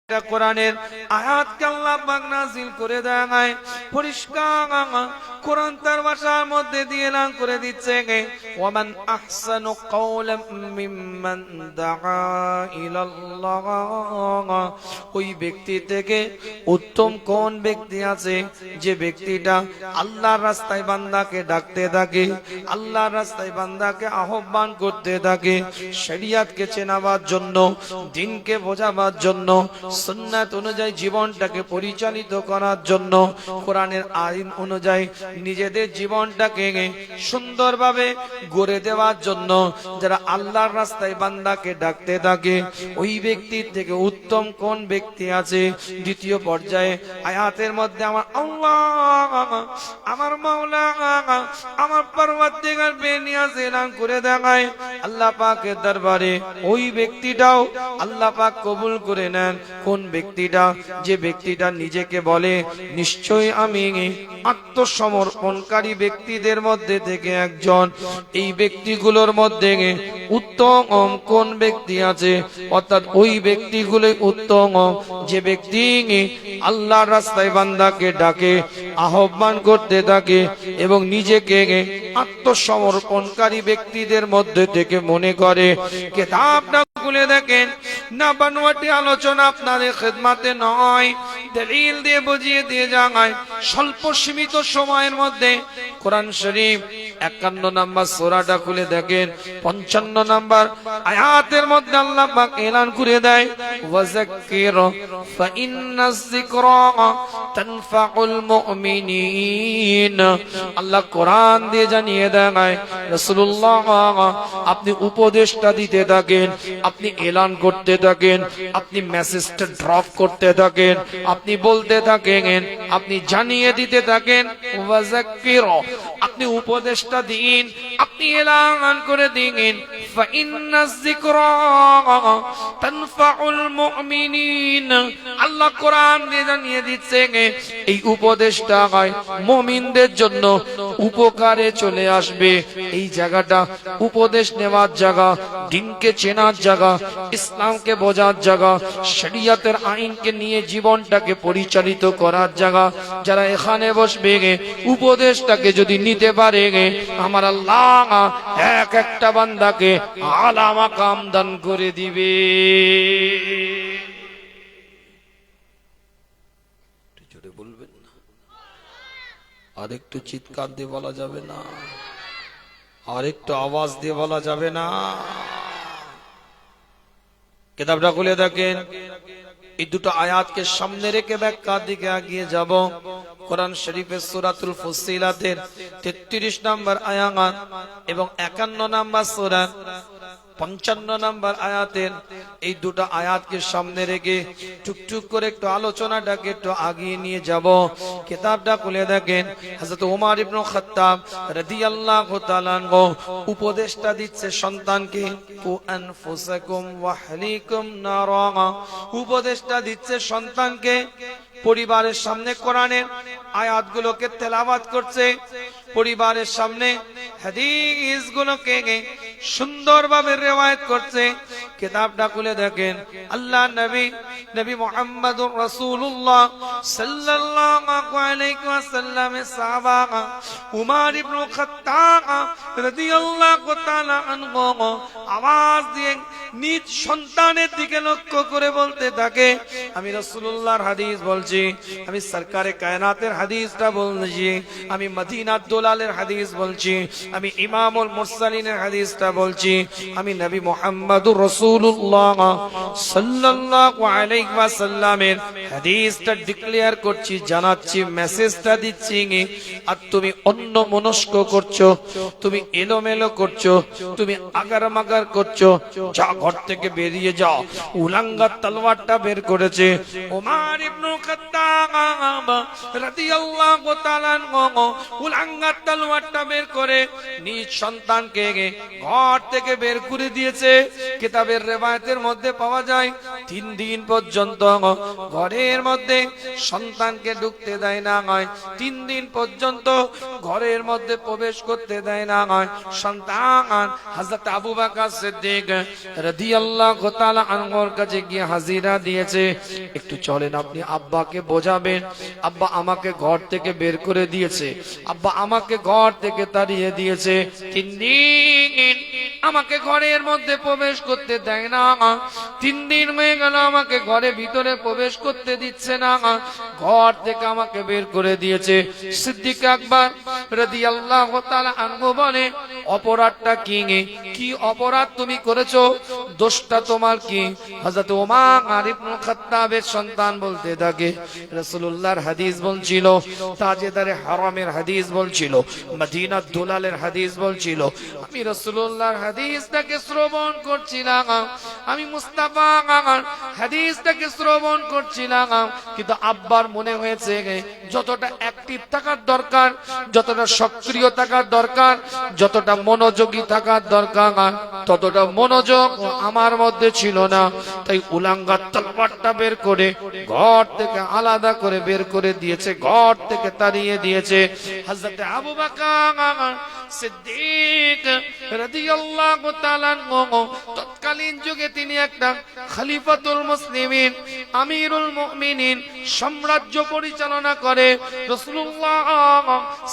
একটা কোরআনের আয়াতকে আল্লাহ পাক নাযিল করে দেয়, পরিষ্কার কোরআন তার ভাষার মধ্যে দিয়ে এলান করে দিচ্ছে, ওয়ামান আহসানু কাওলাম মিম্মান দাআ ইলাল্লাহ, ওই ব্যক্তি থেকে উত্তম কোন ব্যক্তি আছে যে ব্যক্তিটা আল্লাহর রাস্তায় বান্দাকে ডাকতে থাকে, আল্লাহর রাস্তায় বান্দাকে আহ্বান করতে থাকে, শরিয়তকে চেনাবার জন্য, দ্বীনকে বোঝাবার জন্য, সুন্নাত অনুযায়ী জীবনটাকে পরিচালিত করার জন্য, কোরআনের আইন অনুযায়ী নিজেদের জীবনটাকে সুন্দরভাবে গড়ে দেওয়ার জন্য যারা আল্লাহর রাস্তায় বান্দাকে ডাকতে থাকে, ওই ব্যক্তির থেকে উত্তম কোন ব্যক্তি আছে। দ্বিতীয় পর্যায়ে আয়াতের মধ্যে আমার আল্লাহ, আমার মাওলা, আমার পরওয়ারদিগার বেনিয়াজ এলান করে দেখায় আল্লাহ পাকের দরবারে ওই ব্যক্তিটাও আল্লাহ পাক কবুল করে নেন। কোন ব্যক্তিটা? যে ব্যক্তিটা নিজেকে বলে নিশ্চয়ই আমি আত্মসমর্পণকারী ব্যক্তিদের মধ্যে থেকে একজন। এই ব্যক্তিগুলোর মধ্যে উত্তম কোন ব্যক্তি আছে? অর্থাৎ ওই ব্যক্তিগুলোই উত্তম যে ব্যক্তি আল্লাহর রাস্তায় বান্দাকে ডাকে, আহ্বান করতে থাকে এবং নিজেকে আত্মসমর্পণকারী ব্যক্তিদের মধ্যে থেকে মনে করে। কিতাবটা খুলে দেখেন, না বানোয়াটি আলোচনা আপনাদের খেদমাতে নয়, দলিল দিয়ে বুঝিয়ে দিয়ে যায়। স্বল্প সীমিত সময়ের মধ্যে কোরআন শরীফ 51 নম্বর সূরাটা খুলে দেখেন, 55 নম্বর আয়াতের মধ্যে আল্লাহ পাক এলান করে দেয়, ওয়াযাক্কির ফাইন্নাজ যিকরা তানফাউল মুমিনিন। আল্লাহ কোরআন দিয়ে জানিয়ে দেয়, রাসূলুল্লাহ আপনি উপদেশটা দিতে থাকেন, আপনি এলান করতে থাকেন, আপনি মেসেজটা ড্রপ করতে থাকেন, আপনি বলতে থাকেন, আপনি জানিয়ে দিতে থাকেন। ওয়াযাক্কির, আপনি উপদেশটা দিন, আপনি এলান করে দিন। ফাইন্নাজ যিকরা তানফাউল মুমিনিন। আল্লাহ কোরআন দিয়ে জানিয়ে দিচ্ছে এই উপদেশটা মুমিনদের জন্য উপকারে চলে আসবে। এই জায়গাটা উপদেশ নেওয়ার জায়গা, দ্বীনকে চেনার জায়গা, ইসলামকে বোঝার জায়গা, শরিয়তের আইনকে নিয়ে জীবনটাকে পরিচালিত করার জায়গা। যারা এখানে বসবে উপদেশটাকে যদি নিতে পারে, আমার আল্লাহ এক একটা বান্দাকে আলা মাকাম দান করে দিবে। জোরে বলবেন না? আর একটু চিৎকার দিয়ে বলা যাবে না? আর একটু আওয়াজ দিয়ে বলা যাবে না? কিতাবটা খুলে দেখেন, এই দুটো আয়াতকে সামনে রেখে ব্যাখ্যার দিকে এগিয়ে যাব। কোরআন শরীফের সূরাতুল ফুসিলাতের 33 নম্বর আয়াত এবং 51 নম্বর সূরা 55 নম্বর আয়াতের এই দুটো আয়াতকে সামনে রেখে টুকটুক করে একটু আলোচনাটাকে একটু আগিয়ে নিয়ে যাব। কিতাবটা খুলে দেখেন, হযরত ওমর ইবনে খাত্তাব রাদিয়াল্লাহু তাআলা আনহু উপদেশটা দিচ্ছে সন্তানকে, কু আনফুসাকুম ওয়া আহলিকুম নারা। উপদেশটা দিচ্ছে সন্তানকে, পরিবারের সামনে কোরআনের আয়াতগুলোকে তেলাওয়াত করছে, পরিবারের সামনে হাদিসগুলোকে সুন্দরভাবে রিওয়ায়াত করছে। কিতাবটা খুলে দেখেন, আল্লাহ নবী মুহাম্মদুর রাসূলুল্লাহ সাল্লাল্লাহু আলাইহি ওয়াসাল্লামের সাহাবা উমর ইবনে খাত্তাব রাদিয়াল্লাহু তাআলা আনহু আওয়াজ দিয়ে নিজ সন্তানের দিকে লক্ষ্য করে বলতে থাকে, আমি রাসূলুল্লাহর হাদিস বলছি, আমি সরকারে কায়নাতের হাদিসটা বলছি, আমি মদিনার দুলালের হাদিস বলছি, আমি ইমামুল মুরসালিনের হাদিসটা বলছি, আমি নবী মুহাম্মদুর রাসূলুল্লাহ সাল্লাল্লাহু আলাইহি ওয়াসাল্লামের হাদিসটা ডিক্লেয়ার করছি, জানাচ্ছি, মেসেজটা দিচ্ছি। আর তুমি অন্য মনস্ক করছো, তুমি এলোমেলো করছো, তুমি আগারমাগার করছো, যা ঘর থেকে বেরিয়ে যাও। উলাঙ্গা তলোয়ারটা বের করেছে ওমর ইবনে খাত্তাব রাদিয়াল্লাহু তাআলা আনহু, উলাঙ্গা তলোয়ারটা বের করে নিজ সন্তানকে ঘর ঘর থেকে বের করে দিয়েছে। কিতাবের রিওয়ায়াতের মধ্যে পাওয়া যায় 3 দিন পর্যন্ত ঘরের মধ্যে সন্তানকে ঢুকতে দেয় না, 3 দিন পর্যন্ত ঘরের মধ্যে প্রবেশ করতে দেয় না সন্তান। হযরত আবু বকর সিদ্দিক রাদিয়াল্লাহু তাআলা আনহুর কাছে গিয়ে হাজিরা দিয়েছে, একটু চলেন আপনি আব্বাকে বোঝাবেন, আব্বা আমাকে ঘর থেকে বের করে দিয়েছে, আব্বা আমাকে ঘর থেকে তাড়িয়ে দিয়েছে, 3 দিন আমাকে ঘরের মধ্যে প্রবেশ করতে দেয় না, 3 দিন হয়ে গেল আমাকে ঘরে ভিতরে প্রবেশ করতে দিচ্ছে না, ঘর থেকে আমাকে বের করে দিয়েছে। সিদ্দিক আকবর রাদিয়াল্লাহু তাআলা আনহু বলে, অপরাধটা কি অপরাধ তুমি করেছো, দোষটা তোমার কি? হযরত ওমর ইবনে খাত্তাবের সন্তান বলতে থাকে, রাসূলুল্লাহর হাদিস বলছিল, তাজেদারে হারামের হাদিস বলছিল, মদিনার দুলালের হাদিস বলছিল, আমি রাসূলুল্লাহর হাদিসটাকে শ্রবণ করছিলাম, আমি মুস্তাফা হাদিসটাকে শ্রবণ করছিলাম, কিন্তু আব্বার মনে হয়েছে যতটা অ্যাক্টিভ থাকার দরকার, যতটা সক্রিয় থাকার দরকার, যতটা মনোযোগী থাকার দরকার, ততটা মনোযোগ আমার মধ্যে ছিল না। তাই উলাঙ্গা তলোয়ারটা বের করে ঘর থেকে আলাদা করে বের করে দিয়েছে, ঘর থেকে তাড়িয়ে দিয়েছে। হযরত আবু বকর সিদ্দিক রাদিয়াল্লাহু তাআলা তৎকালীন যুগে তিনি একটা খলিফাতুল মুসলিমিন, আমিরুল মুমিনিন, সাম্রাজ্য পরিচালনা করে। রাসূলুল্লাহ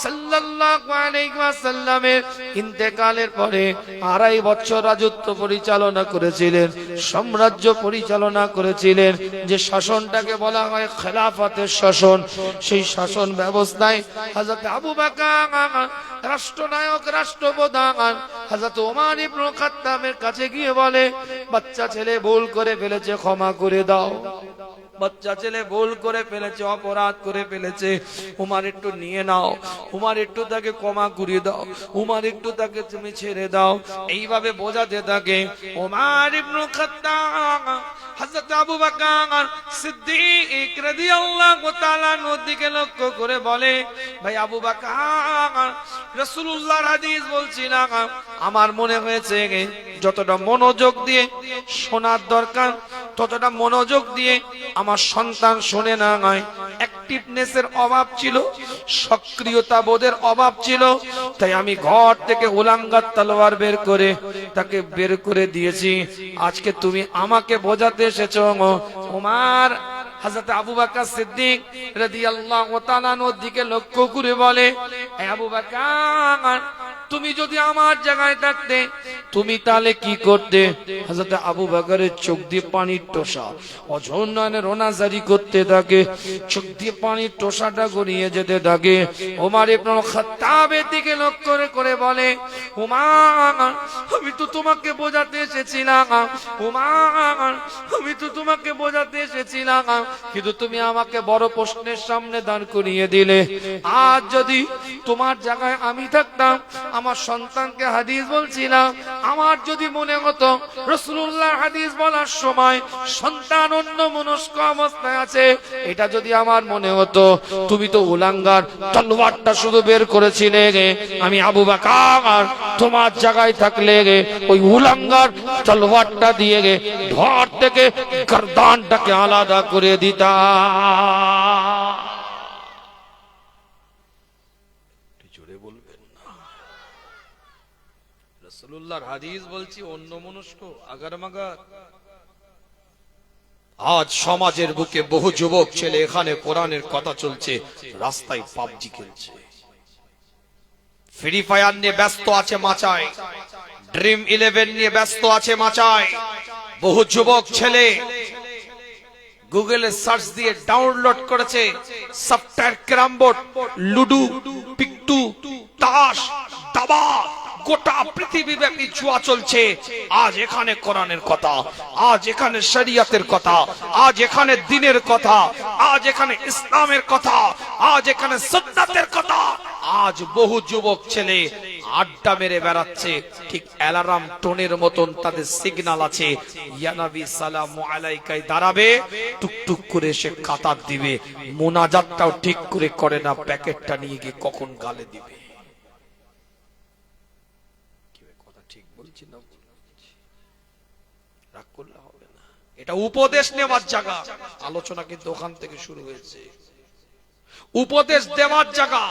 সাল্লাল্লাহু আলাইহি ওয়াসাল্লামের ইন্তেকালের পরে 2.5 বছর রাজত্ব পরিচালনা করেছিলেন, সাম্রাজ্য পরিচালনা করেছিলেন। যে শাসনটাকে বলা হয় খেলাফতের শাসন, সেই শাসন ব্যবস্থায় হযরত আবু বকর রাষ্ট্রনায়ক, রাষ্ট্রপ্রধান হযরত ওমর ইবনে খাত্তাবের কাছে গিয়ে বলে, বাচ্চা ছেলে ভুল করে ফেলেছে, ক্ষমা করে দাও। বাচ্চা ছেলে ভুল করে ফেলেছে, অপরাধ করে ফেলেছে, উমার একটু নিয়ে নাও, উমার একটু তাকে ক্ষমা করে দাও, উমার একটু তাকে তুমি ছেড়ে দাও। এইভাবে বোঝাতে থাকে। ওমর ইবনে খাত্তাব হযরত আবু বকর সিদ্দিক রাদিয়াল্লাহু তাআলা এর দিকে লক্ষ্য করে বলে, ভাই আবু বকর, রাসূলুল্লাহর হাদিস বলছিলাম, আমার মনে হয়েছে যতটা মনোযোগ দিয়ে শোনার দরকার ততটা মনোযোগ দিয়ে আমার সন্তান শোনে না, অ্যাক্টিভনেসের অভাব ছিল, সক্রিয়তা বোধের অভাব ছিল। তাই আমি ঘর থেকে উলাঙ্গা তলোয়ার বের করে তাকে বের করে দিয়েছি। আজকে তুমি আমাকে বোঝাতে এসেছো। ওমর হযরত আবু বকর সিদ্দিক রাদিয়াল্লাহু তাআলা এর দিকে লক্ষ্য করে বলে, আবু বকর, তুমি যদি আমার জায়গায় থাকতে তুমি তাহলে কি করতে? হযরত আবু বকরের চোখ দিয়ে পানির টোসা অঝন্নানে রোনা জারি করতে থাকে, চোখ দিয়ে পানির টোসাটা গড়িয়ে যেতে থাকে। ওমর ইবনে খাত্তাবের দিকে লক্ষ্য করে বলে, ওমর, আমি তো তোমাকে বোঝাতে এসেছিলাম, ওমর, আমি তো তোমাকে বোঝাতে এসেছিলাম, কিন্তু তুমি আমাকে বড় প্রশ্নের সামনে দাঁড় করিয়ে দিলে। আজ যদি তোমার জায়গায় আমি থাকতাম, আমার সন্তানকে হাদিস বলছিলাম, আমার যদি মনে হতো রাসূলুল্লাহ হাদিস বলার সময় সন্তান অন্যমনস্ক অবস্থায় আছে, এটা যদি আমার মনে হতো, তুমি তো উলাঙ্গার তলোয়ারটা শুধু বের করেছিলে, আমি আবু বকর তোমার জায়গায় থাকলে ওই উলাঙ্গার তলোয়ারটা দিয়ে ধর থেকে গর্দানটাকে আলাদা করে দিতাম। জোরে বলবেন না। রাসূলুল্লাহর হাদিস বলছি, অন্যমনস্ক আগারমাগার। আজ সমাজের বুকে বহু যুবক ছেলে এখানে কোরআনের কথা চলছে, রাস্তায় পাবজি খেলছে, ফ্রি ফায়ার নিয়ে ব্যস্ত আছে মাচায়, ড্রিম 11 নিয়ে ব্যস্ত আছে মাচায়। বহু যুবক ছেলে গুগলে সার্চ দিয়ে ডাউনলোড করেছে সফটওয়্যার, ক্যারাম বোর্ড, লুডু, পিকটু, তাস, দাবা, গোটা পৃথিবী ব্যাপী জুয়া চলছে। আজ এখানে কোরআনের কথা, আজ এখানে শরিয়তের কথা, আজ এখানে দ্বীনের কথা, আজ এখানে ইসলামের কথা, আজ এখানে সুন্নাতের কথা। আজ বহু যুবক ছেলে আড্ডা মেরে বেড়াচ্ছে, ঠিক অ্যালার্ম টোনের মতন তাদের সিগন্যাল আছে, ইয়া নবী সালামু আলাইকায় দাঁড়াবে, টুকটুক করে সে কাতার দিবে, মোনাজাতটাও ঠিক করে করে না, প্যাকেটটা নিয়ে গিয়ে কখন গালে দিবে। করলে হবে না। এটা উপদেশ নেওয়ার জায়গা, আলোচনা কিন্তু ওখান থেকে শুরু হয়েছে। উপদেশ দেওয়ার জায়গা,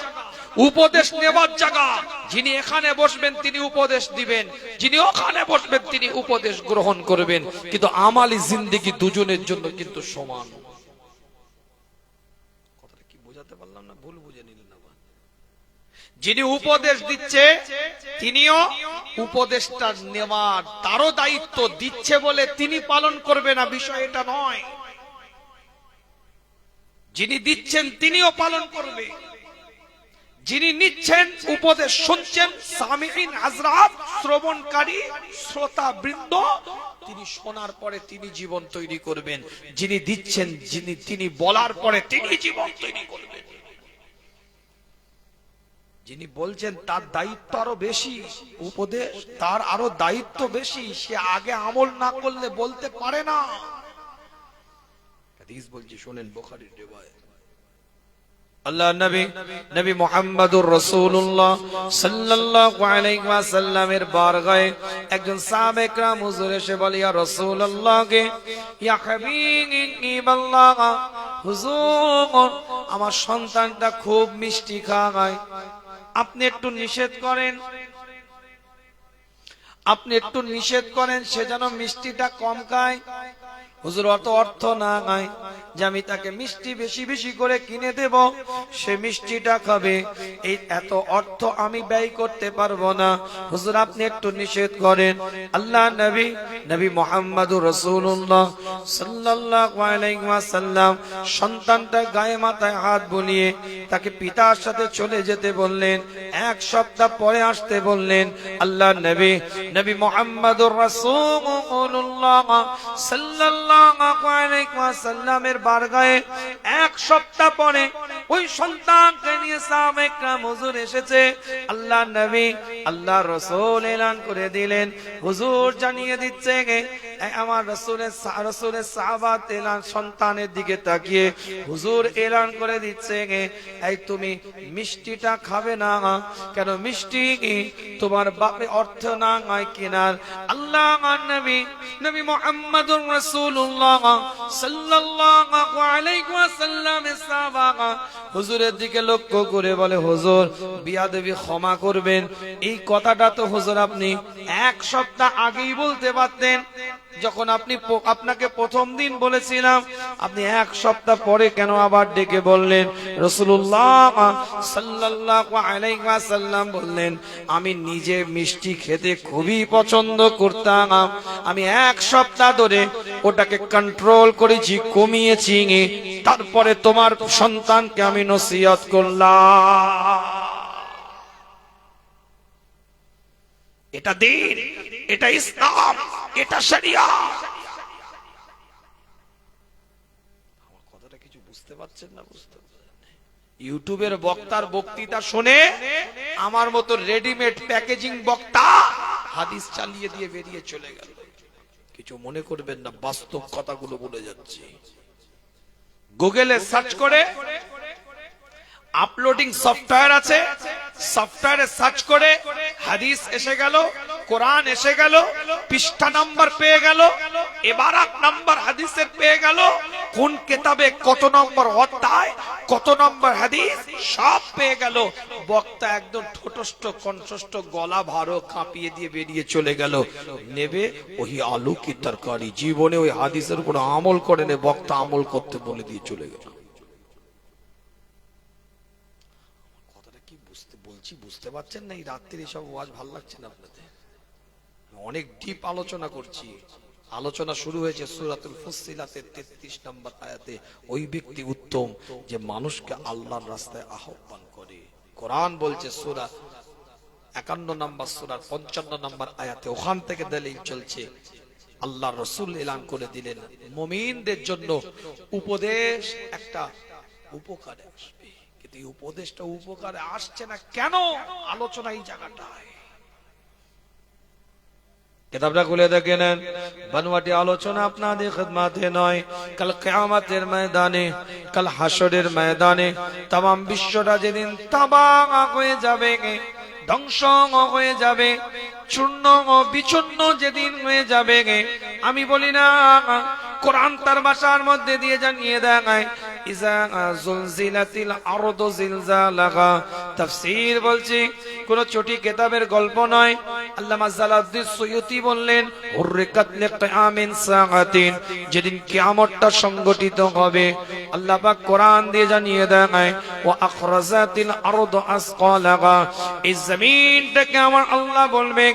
উপদেশ নেওয়ার জায়গা। যিনি এখানে বসবেন তিনি উপদেশ দিবেন, যিনি ওখানে বসবেন তিনি উপদেশ গ্রহণ করবেন। কিন্তু আমালি জিন্দেগি দুজনের জন্য কিন্তু সমান। কথাটা কি বোঝাতে পারলাম না? ভুল বুঝে নিলেন না? যিনি উপদেশ দিচ্ছে তিনিও উপদেশটা নেওয়ার তারও দায়িত্ব, দিচ্ছে বলে তিনি পালন করবে না, বিষয় এটা নয়। যিনি দিচ্ছেন তিনিও পালন করবে, যিনি নিচ্ছেন উপদেশ শুনছেন সামিঈন হযরত, শ্রবণকারী শ্রোতা বৃন্দ, তিনি শোনার পরে তিনি জীবন তৈরি করবেন। যিনি দিচ্ছেন তিনি বলার পরে তিনি জীবন তৈরি করবেন। যিনি বলছেন তার দায়িত্ব আরো বেশি, উপদেশ তার আরো দায়িত্ব বেশি। সে আগে আমল না করলে বলতে পারে না। হাদিস বলছি, শুনেন, বুখারীর রিওয়ায়াত। আল্লাহ নবী মুহাম্মদুর রাসূলুল্লাহ সাল্লাল্লাহু আলাইহি ওয়াসাল্লামের বারগায়ে একজন সাহাবা একরাম হুজুর এসে বলে, ইয়া রাসূলুল্লাহ, ইয়া হাবিবাল্লাহ, হুজুর আমার সন্তানটা খুব মিষ্টি খায়, আপনি একটু নিষেধ করেন, আপনি একটু নিষেধ করেন সে যেন মিষ্টিটা কম খায়। হুজুর অত অর্থ না নাই যে আমি তাকে মিষ্টি বেশি বেশি করে কিনে দেব, সে মিষ্টিটা খাবে, এই এত অর্থ আমি ব্যয় করতে পারবো না। হুজুর আপনি একটু নিষেধ করেন। আল্লাহ নবী মুহাম্মদুর রাসূলুল্লাহ সাল্লাল্লাহু আলাইহি ওয়াসাল্লাম সন্তানটা গায়ে মাথায় হাত বুলিয়ে তাকে পিতার সাথে চলে যেতে বললেন, এক সপ্তাহ পরে আসতে বললেন। আল্লাহ নবী মুহাম্মদুর রাসূলুল্লাহ সাল্লাল্লাহু আলাইহি ওয়াসাল্লামের বারগায়ে এক সপ্তাহ পরে ওই সন্তানকে নিয়ে সাহাবা একরাম হুজুর এসেছে। আল্লাহ রাসূল এলান করে দিলেন, হুজুর জানিয়ে দিচ্ছে আমার রাসূলের সাহাবাত এলান সন্তানের দিকে তাকিয়ে হুজুর এলান করে দিচ্ছে, এই তুমি মিষ্টিটা খাবে না কেন? মিষ্টি কি তোমার বাপে অর্থ না হয় কিনার? আল্লাহ নবী মুহাম্মদুর রাসূলুল্লাহ সাল্লাল্লাহু আলাইহি ওয়াসাল্লামের সাহাবা হুজুরের দিকে লক্ষ্য করে বলে, হুজুর বিয়াদবি ক্ষমা করবেন, এই কথাটা তো হুজুর আপনি এক সপ্তাহ আগেই বলতে পারতেন। যখন আপনাকে প্রথম দিন বলেছিলাম, আপনি এক সপ্তাহ পরে কেন আবার ডেকে বললেন? রাসূলুল্লাহ সাল্লাল্লাহু আলাইহি ওয়াসাল্লাম বললেন, আমি নিজে মিষ্টি খেতে খুবই পছন্দ করতাম, আমি এক সপ্তাহ ধরে ওটাকে কন্ট্রোল করেছি, কমিয়েছি, তারপরে তোমার সন্তানকে আমি নসিহত করলাম। এটা দ্বীন, এটা ইসলাম, এটা শরিয়াত। আমার কথাটা কিছু বুঝতে পারছেন না? বুঝতে ইউটিউবের বক্তার বক্তৃতা শুনে আমার মতো রেডিমেড প্যাকেজিং বক্তা হাদিস চালিয়ে দিয়ে বেরিয়ে চলে গেল। কিছু মনে করবেন না, বাস্তব কথাগুলো বলে যাচ্ছি। গুগলে সার্চ করে আপলোডিং সফটওয়্যার আছে, সফটওয়্যারে সার্চ করে হাদিস এসে গেল, কোরআন এসে গেল, পৃষ্ঠা নাম্বার পেয়ে গেল, এবারাত নাম্বার হাদিসের পেয়ে গেল, কোন কিতাবে কত নম্বর অধ্যায়, কত নম্বর হাদিস সব পেয়ে গেল। বক্তা একদম ঠোঁটস্থ কণ্ঠস্থ গলা ভারো কাঁপিয়ে দিয়ে বেরিয়ে চলে গেল। নেবে ওই আলু কি তরকারি, জীবনে ওই হাদিসের উপর আমল করে নে, বক্তা আমল করতে বলে দিয়ে চলে গেল। বুঝতে পারছেন না? এই রাত্রির সব ওয়াজ ভালো লাগছে না আপনাদের? অনেক ডিপ আলোচনা করছি। আলোচনা শুরু হয়েছে সূরাতুল ফুসসিলাতের 33 নম্বর আয়াতে। ওই ব্যক্তি উত্তম যে মানুষকে আল্লাহর রাস্তায় আহ্বান করে। কোরআন বলছে সূরা 51 নম্বর সূরার 55 নম্বর আয়াতে, ওখান থেকে দলিল চলছে। আল্লাহর রাসূল এলান করে দিলেন, মুমিনদের জন্য উপদেশ একটা উপকারে আসবে। কিন্তু এই উপদেশটা উপকারে আসছে না কেন? আলোচনা এই জায়গাটায়। কিতাবটা খুলে দেখেন, বানোয়াটি আলোচনা আপনাদের খিদমতে নয়। কাল কিয়ামতের ময়দানে, কাল হাসরের ময়দানে তামাম বিশ্বটা যেদিন তাবাক হয়ে যাবে, ধ্বংস হয়ে যাবে, চূর্ণ বিচূর্ণ যেদিন হয়ে যাবে। আমি বলি না, কোরআন তার ভাষার মধ্যে দিয়ে জানিয়ে দেয়, ইজা জুলজিলাতিল আরদু জিলজালাহা। তাফসীর বলছি, কোন চটি কিতাবের গল্প নয়। আল্লামা জালালউদ্দিন সুয়ুতি বললেন, হুররিকাত লিকিয়ামিন সাআতিন, যেদিন কিয়ামতটা সংগঠিত হবে। আল্লাহ পাক কোরআন দিয়ে জানিয়ে দেয়, ওয়া আখরাজাতিল আরদু আসকালাহা, এই জমিনটাকে আমার আল্লাহ বলবে,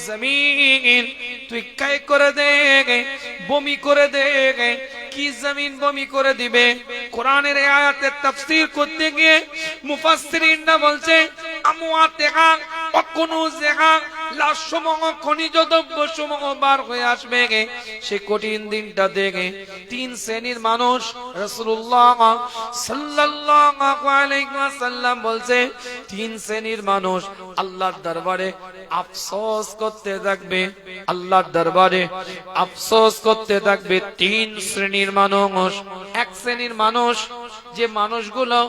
জমিন তুই কাই করে দে, বমি করে দে। কি জমিন বমি করে দিবে? কোরআনের এই আয়াতের তাফসীর করতে গিয়ে মুফাসসিরিনরা বলছে, আমওয়াতিহা ওয়া কুনুজিহা, লাশসমূহ খনিজ দ্রব্যসমূহ বার হয়ে আসবে। সেই কঠিন দিনটা দেখে তিন শ্রেণীর মানুষ, রাসূলুল্লাহ সাল্লাল্লাহু আলাইহি ওয়াসাল্লাম বলছে, তিন শ্রেণীর মানুষ আল্লাহর দরবারে আফসোস করতে থাকবে। আল্লাহর দরবারে আফসোস করতে থাকবে তিন শ্রেণীর মানুষ। এক শ্রেণীর মানুষ, যে মানুষগুলো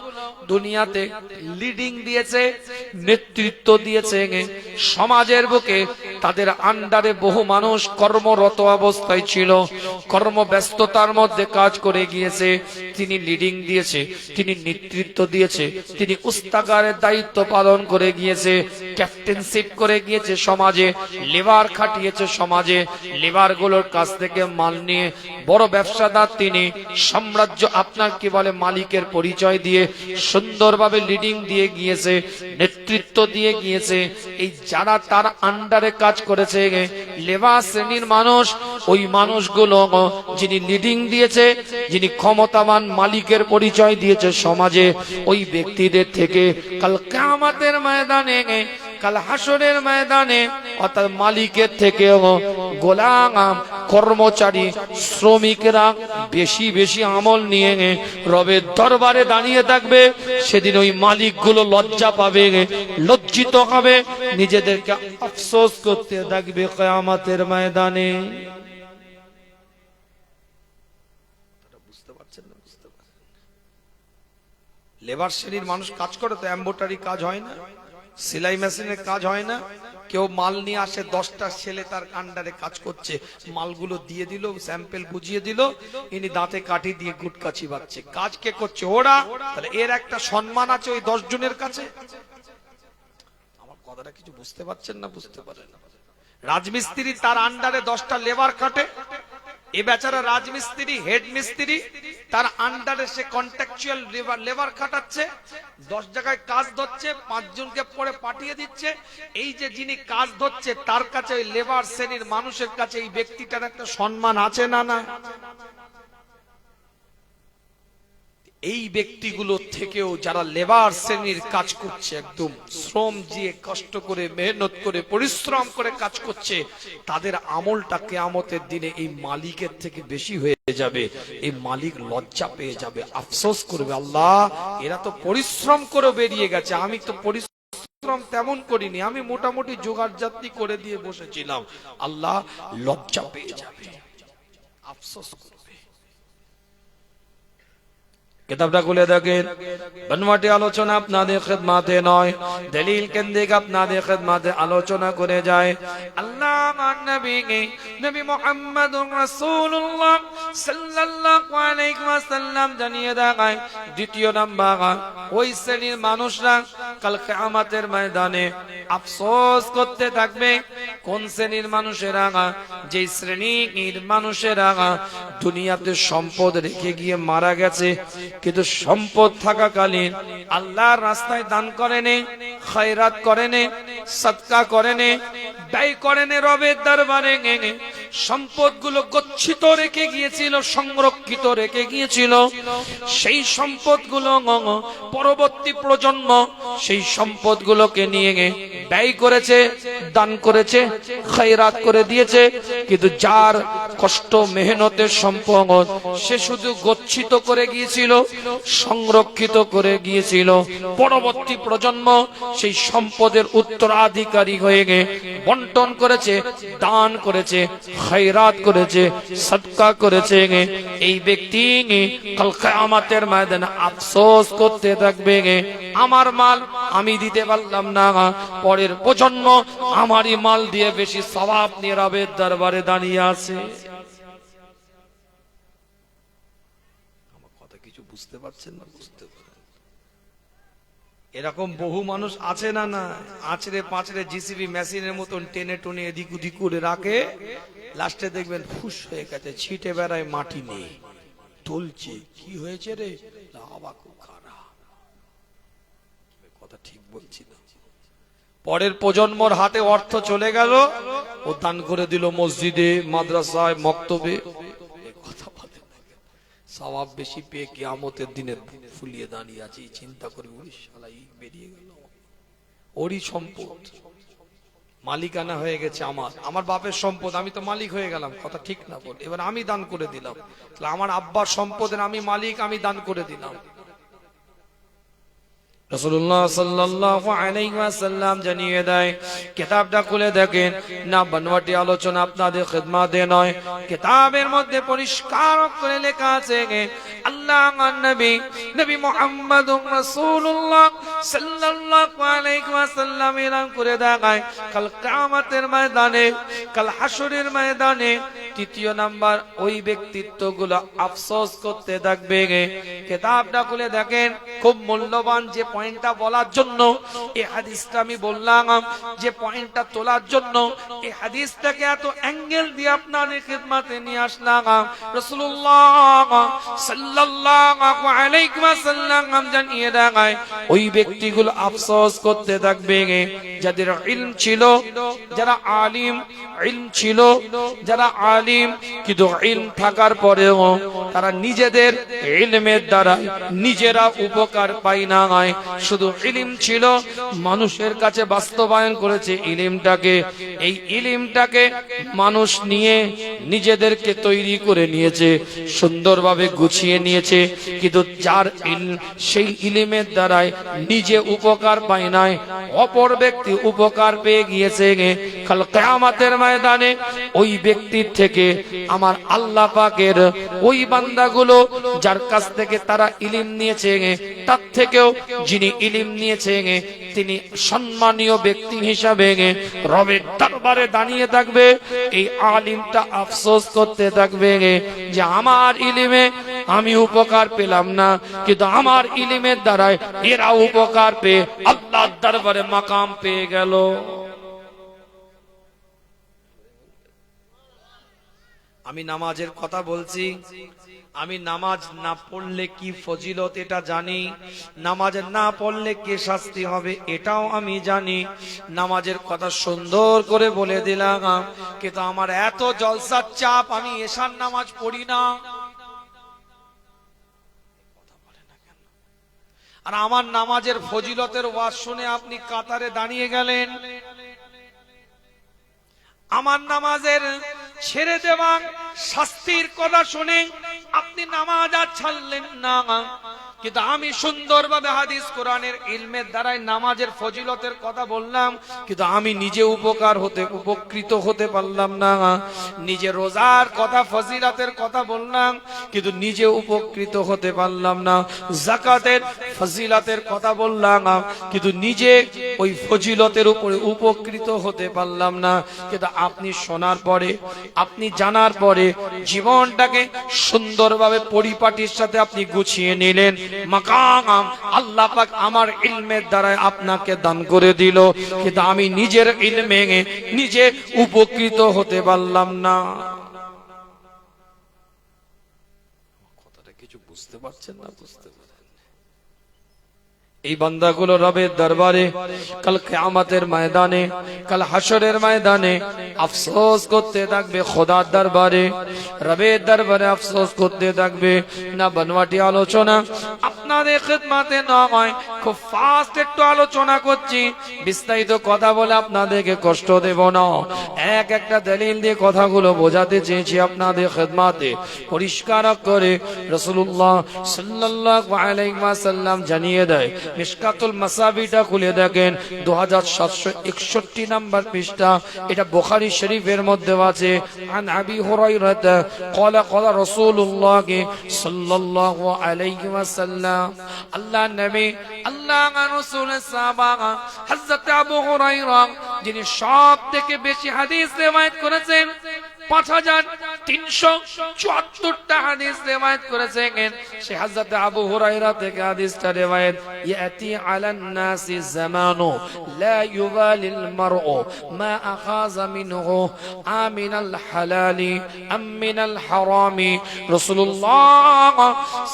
দুনিয়াতে লিডিং দিয়েছে, নেতৃত্ব দিয়েছে, সমাজের বুকে তাদের আন্ডারে বহু মানুষ কর্মরত অবস্থায় ছিল, কর্মব্যস্ততার মধ্যে কাজ করে গিয়েছে। তিনি লিডিং দিয়েছে, তিনি নেতৃত্ব দিয়েছে, তিনি উস্তাগারের দায়িত্ব পালন করে গিয়েছে, ক্যাপ্টেনশিপ করে গিয়েছে, সমাজে লেবার খাটিয়েছে, সমাজে লেবার গুলোর কাছ থেকে মাল নিয়ে বড় ব্যবসাদার তিনি। সাম্রাজ্য আপনার কি বলে মালিকের পরিচয় দিয়ে সুন্দরভাবে লিডিং দিয়ে গিয়েছে, নেতৃত্ব দিয়ে গিয়েছে। এই যারা তার আন্ডারে কাজ করেছে, লেবার শ্রেণীর মানুষ, ওই মানুষগুলো যিনি লিডিং দিয়েছে, যিনি ক্ষমতাবান মালিকের পরিচয় দিয়েছে সমাজে, ওই ব্যক্তিদের থেকে কাল কিয়ামতের ময়দানে, কাল হাসরের ময়দানে, অর্থাৎ মালিকের থেকেও গোলাম, কর্মচারী, শ্রমিকরা বেশি বেশি আমল নিয়ে রবের দরবারে দাঁড়িয়ে থাকবে। সেদিন ওই মালিকগুলো লজ্জা পাবে, লজ্জিত হবে, নিজেদেরকে আফসোস করতে থাকবে কিয়ামতের ময়দানে। বুঝতে পারছেন না? বুঝতে পারছেন? লেবার শ্রেণীর মানুষ কাজ করে তো এমব্রয়ডারি কাজ হয় না, সেলাই মেশিনের কাজ হয় না। কেউ মাল নিয়ে আসে, 10টা ছেলে তার আন্ডারে কাজ করছে, মালগুলো দিয়ে দিল, স্যাম্পল বুঝিয়ে দিল, ইনি দাঁতে কাঠি দিয়ে গুটকা চিবাচ্ছে। কাজ কে করছে? ওরা। তাহলে এর একটা সম্মান আছে ওই 10 জনের কাছে। আমার কথাটা কিছু বুঝতে পারছেন না? বুঝতে পারেন না? রাজমিস্ত্রি তার আন্ডারে 10টা লেবার খাটে, এ বেচারা রাজমিস্ত্রি, হেড মিস্ত্রি, তার আন্ডারে সে কন্ট্রাকচুয়াল লেবার খাটাচ্ছে, 10 জায়গায় কাজ ধরছে, 5 জনকে পরে পাঠিয়ে দিচ্ছে। এই যে যিনি কাজ ধরছে তার কাছে, ওই লেবার শ্রেণীর মানুষের কাছে এই ব্যক্তিটার একটা সম্মান আছে না? না। এই ব্যক্তিগুলো থেকেও যারা লেবার শ্রেণীর কাজ করছে, একদম শ্রম দিয়ে কষ্ট করে, মেহনত করে, পরিশ্রম করে কাজ করছে, তাদের আমলটা কিয়ামতের দিনে এই মালিকের থেকে বেশি হয়ে যাবে। এই মালিক লজ্জা পেয়ে যাবে, আফসোস করবে, আল্লাহ এরা তো পরিশ্রম করে বেরিয়ে গেছে, আমি তো পরিশ্রম তেমন করিনি, আমি মোটামুটি জোগাড় জাতি করে দিয়ে বসেছিলাম। আল্লাহ লজ্জা পেয়ে যাবে, আফসোস করবে। কিতাবটা খুলে দেখেন, বনমাটি আলোচনা আপনাদের খিদমতে নয়, দলিল কেন্দ্রিক আপনাদের খিদমতে আলোচনা করে যায়। আল্লাহ নবী মুহাম্মদুর রাসূলুল্লাহ সাল্লাল্লাহু আলাইহি ওয়াসাল্লাম জানিয়ে দেয়, দ্বিতীয় নাম্বার ওই শ্রেণীর মানুষরা কাল কিয়ামতের ময়দানে আফসোস করতে থাকবে। কোন শ্রেণীর মানুষেরা? যে শ্রেণীর মানুষেরা দুনিয়াতে সম্পদ রেখে গিয়ে মারা গেছে, কিন্তু সম্পদ থাকাকালীন আল্লাহর রাস্তায় দান করেনি, খয়রাত করেনি, সদকা করেনি, ব্যয় করেনি, রবের দরবারে সম্পদগুলো গচ্ছিত রেখে গিয়েছিল, সংরক্ষিত রেখে গিয়েছিল। সেই সম্পদগুলো পরবর্তী প্রজন্ম সেই সম্পদগুলোকে নিয়ে ব্যয় করেছে, দান করেছে, খয়রাত করে দিয়েছে। কিন্তু যার কষ্ট মেহনতের সম্পদ, সে শুধু গচ্ছিত করে গিয়েছিল, সংরক্ষিত করে গিয়েছিল। পরবর্তী প্রজন্ম সেই সম্পদের উত্তরাধিকারী হয়ে গে বন্টন করেছে, দান করেছে, খয়রাত করেছে, সদকা করেছে। এই ব্যক্তি কাল কিয়ামতের ময়দানে আফসোস করতে থাকবে, আমার মাল আমি দিতে পারলাম না, পরের প্রজন্ম আমারই মাল দিয়ে বেশি সওয়াব নিয়ে রবের দরবারে দাঁড়িয়ে আছে। আমার কথা কিছু বুঝতে পারছেন না? বুঝতে পারেন? এরকম বহু মানুষ আছে না? না, আছড়ে পাঁচড়ে জিসিবি মেশিনের মতন টেনে টুনে এদিক ওদিক করে রাখে, লাস্টে দেখবেন ফুস হয়ে গেছে, ছিটে বেড়ায়, মাটি নেই, টলছে। কি হয়েছে রে? বাবা খুব খারাপ। কথা ঠিক বলছি না? পরের প্রজন্মর হাতে অর্থ চলে গেল, ও দান করে দিল মসজিদে, মাদ্রাসায়, মক্তবে। কথা বলে সওয়াব বেশি পেয়ে কিয়ামতের দিনে ফুলিয়ে দাঁড়িয়ে আছে। চিন্তা করে শালাই বেরিয়ে গেল, ওরই সম্পদ মালিকানা হয়ে গেছে আমার বাপের সম্পদ, আমি তো মালিক হয়ে গেলাম। কথা ঠিক না বল? এবার আমি দান করে দিলাম, আমার আব্বার সম্পদের আমি মালিক, আমি দান করে দিলাম। রাসূলুল্লাহ সাল্লাল্লাহু আলাইহি ওয়াসাল্লাম জানিয়ে দেয়, কিতাবটা খুলে দেখেন না, বানোয়াটি আলোচনা আপনাদের খিদমতে নয়, কিতাবের মধ্যে পরিষ্কার করে লেখা আছে আল্লাহর নবী নবী মুহাম্মদুর রাসূলুল্লাহ সাল্লাল্লাহু আলাইহি ওয়াসাল্লাম এলান করে দেয়, কাল কিয়ামতের ময়দানে, কাল হাসরের ময়দানে তৃতীয় নাম্বার ওই ব্যক্তিত্বগুলো আফসোস করতে থাকবে। কিতাবটা খুলে দেখেন, খুব মূল্যবান যে পয়েন্টটা বলার জন্য এই হাদিসটা আমি বললাম, যে পয়েন্টটা তোলার জন্য এই হাদিসটাকে এত অ্যাঙ্গেল দিয়ে আপনাদের খিদমতে নিয়ে আসলাম। রাসূলুল্লাহ সাল্লাল্লাহু আলাইহি ওয়াসাল্লাম জানিয়ে দেয়, ওই ব্যক্তিগুলো আফসোস করতে থাকবে যাদের ইলম ছিল, যারা আলিম, ইলম ছিল যারা আলিম, কিন্তু ইলম থাকার পরেও তারা নিজেদের ইলমের দ্বারা নিজেরা উপকার পায় না। শুধু ইলম ছিল, মানুষের কাছে বাস্তবায়ন করেছে ইলমটাকে, এই ইলমটাকে মানুষ নিয়ে নিজেদেরকে তৈরি করে নিয়েছে, সুন্দরভাবে গুছিয়ে নিয়েছে, কিন্তু যার ইলম, সেই ইলমের দ্বারাই নিজে উপকার পায় নাই, অপর ব্যক্তি উপকার পেয়ে গিয়েছে। কাল কিয়ামতের ময়দানে ওই ব্যক্তির থেকে আমার আল্লাহ পাকের ওই বান্দাগুলো যার কাছ থেকে তারা ইলম নিয়েছে, তার থেকেও যিনি ইলম নিয়েছে তিনি সম্মানীয় ব্যক্তি হিসাবে রবের দরবারে দাঁড়িয়ে থাকবে। এই আলিমটা আফসোস করতে থাকবে যে আমার ইলমে আমি উপকার পেলাম না, কিন্তু আমার ইলমের দ্বারাই এরা উপকার পেয়ে আল্লাহর দরবারে মাকাম পেয়ে গেল। আমি নামাজের কথা বলছি, আমি নামাজ না পড়লে কি ফজিলত এটা জানি, নামাজ না পড়লে কি শাস্তি হবে এটাও আমি জানি। নামাজের কথা সুন্দর করে বলে দিলাম, কিন্তু আমার এত জলসার চাপ, আমি এশার নামাজ পড়ি না। আর আমার নামাজের ফজিলতের ওয়াজ শুনে আপনি কাতারে দাঁড়িয়ে গেলেন, আমার নামাজের ছেড়ে দেওয়া শাস্তির কথা শুনে আপনি নামাজ আর ছাড়লেন না। কিন্তু আমি সুন্দরভাবে হাদিস কোরআনের ইলমের দ্বারাই নামাজের ফজিলতের কথা বললাম, কিন্তু আমি নিজে উপকৃত হতে পারলাম না। নিজে রোজার কথা, ফজিলতের কথা বললাম, কিন্তু নিজে উপকৃত হতে পারলাম না। যাকাতের ফজিলতের কথা বললাম, কিন্তু নিজে ওই ফজিলতের উপরে উপকৃত হতে পারলাম না। কিন্তু আপনি শোনার পরে, আপনি জানার পরে জীবনটাকে সুন্দরভাবে পরিপাটির সাথে আপনি গুছিয়ে নিলেন। মাকাম আল্লাহ পাক আমার ইলমের দ্বারা আপনাকে দান করে দিল, কিন্তু আমি নিজের ইলমে নিজে উপকৃত হতে পারলাম না। কথাটা কিছু বুঝতে পারছেন না? বুঝতে পারেন? এই বান্দাগুলো রবের দরবারে কাল কিয়ামতের ময়দানে, কাল হাসরের ময়দানে আফসোস করতে থাকবে খোদার দরবারে, রবের দরবারে আফসোস করতে থাকবে। না বানোয়াটি আলোচনা আপনাদের খিদমতে নয়, খুব ফাস্ট একটু আলোচনা করছি, বিস্তারিত কথা বলে আপনাদেরকে কষ্ট দেব না। একটা দলিল দিয়ে কথাগুলো বোঝাতে চেয়েছি আপনাদের খিদমতে পরিষ্কার করে। রাসূলুল্লাহ সাল্লাল্লাহু আলাইহি ওয়াসাল্লাম জানিয়ে দেয়, মিশকাতুল মাসাবিটা খুলে দেখেন 2761 নাম্বার পৃষ্ঠা, এটা বুখারী শরীফের মধ্যে আছে। আন আবি হুরায়রা ক্বালা ক্বালা রাসূলুল্লাহ সাল্লাল্লাহু আলাইহি ওয়াসাল্লাম না। আল্লাহ নবী, আল্লাহ রাসূলের সাহাবা হযরত আবু হুরায়রা, যিনি সব থেকে বেশি হাদিস রিওয়ায়াত করেছেন, 5374টা হাদিস রিওয়ায়াত করেছেন, সে হযরত আবু হুরায়রা থেকে হাদিসটা রিওয়ায়াত। ইয়াতি আলান নাসি জামানু লা ইউবালিল মারউ মা আখাযা মিনহু আমিনাল হালালি আম মিনাল হারামি। রাসূলুল্লাহ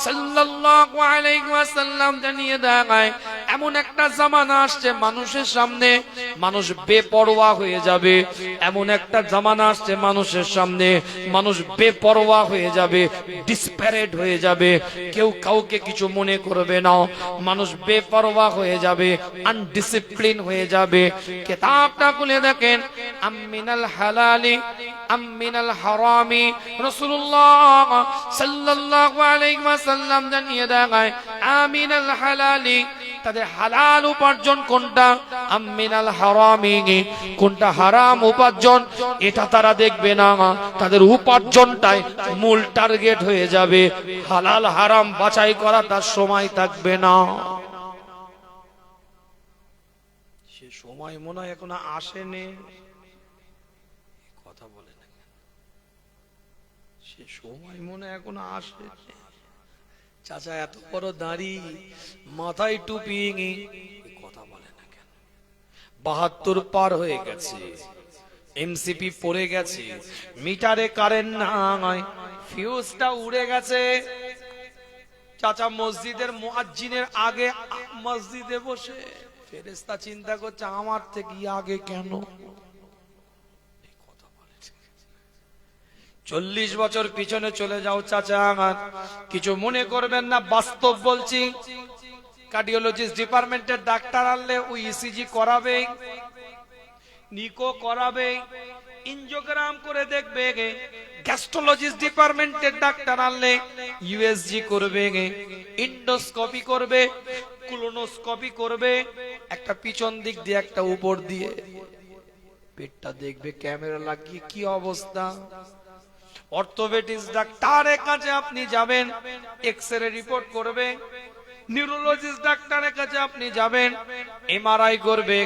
সাল্লাল্লাহু আলাইহি ওয়াসাল্লাম জানিয়ে দেয়, এমন একটা জামানা আসছে মানুষের সামনে মানুষ বেপরোয়া হয়ে যাবে। এমন একটা জামানা আসছে মানুষের সামনে মানুষ বেপরোয়া হয়ে যাবে, ডিসপ্যারেট হয়ে যাবে, কেউ কাউকে কিছু মনে করবে না, মানুষ বেপরোয়া হয়ে যাবে, আনডিসিপ্লিন হয়ে যাবে। কিতাবটা খুলে দেখেন, আমিনাল হালালি আমিনাল হারামি। রাসূলুল্লাহ সাল্লাল্লাহু আলাইহি ওয়াসাল্লাম জানিয়ে দেয়, আমিনাল হালালি, তাদের হালাল উপার্জন কোনটা, আমিনাল হারামি, কোনটা হারাম উপার্জন এটা তারা দেখবে না, তাদের উপার্জনটাই মূল টার্গেট হয়ে যাবে। হালাল হারাম বাছাই করা তার সময় থাকবে না। সে সময় মনে হয় এখনো আসেনি, কথা বলে না, সে সময় মনে হয় এখনো আসেনি। চাচা এত বড় দাড়ি, মাথায় টুপি, কথা বলে না কেন? 72 পার হয়ে গেছে, এমসিপি পড়ে গেছে, মিটারে কারেন্ট নাই, ফিউজটা উড়ে গেছে। চাচা মসজিদের মুয়াজ্জিনের আগে মসজিদে বসে ফেরেশতা চিন্তা করছে আমার থেকে আগে কেন? 40 বছর পিছনে চলে যাও চাচা, কিছু মনে করবেন না, বাস্তব বলছি। কার্ডিওলজিস্ট ডিপার্টমেন্টের ডাক্তার আনলে ওই ইসিজি করাবে, নিকো করাবে, এনজিওগ্রাম করে দেখবে। গ্যাস্ট্রোলজিস্ট ডিপার্টমেন্টের ডাক্তার আনলে ইউএসজি করবে, ইন্ডোস্কোপি করবে, কোলোনোস্কোপি করবে, একটা পিছন দিক দিয়ে একটা উপর দিয়ে পেটটা দেখবে ক্যামেরা লাগিয়ে কি অবস্থা। অর্থোপেডিক্স ডাক্তারের কাছে আপনি যাবেন, এক্সরে রিপোর্ট করবে। নিউরোলজিস্ট ডাক্তারের কাছে আপনি যাবেন, এমআরআই করবে।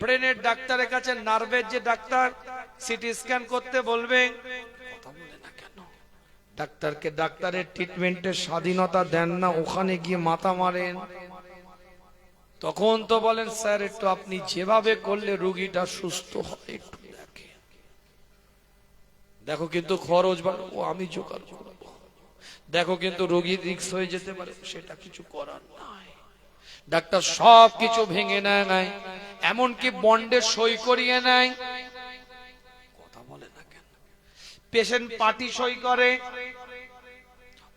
ব্রেনের ডাক্তারের কাছে, নার্ভের যে ডাক্তার, সিটি স্ক্যান করতে বলবে। কথা বলে না কেন? ডাক্তারকে ডাক্তারের ট্রিটমেন্টের স্বাধীনতা দেন না, ওখানে গিয়ে মাথা মারেন। তখন তো বলেন স্যার একটু আপনি যেভাবে করলে রোগীটা সুস্থ হয় একটু দেখেন। দেখো কিন্তু খরচ বাড়বো, আমি জোগাড় করবো। দেখো কিন্তু রোগী রিস্ক হয়ে যেতে পারে, সেটা কিছু করার নাই। ডাক্তার সব কিছু ভেঙে নেয়, এমনকি বন্ডে সই করিয়ে নেয়। কথা বলে না কেন? পেশেন্ট পার্টি সই করে,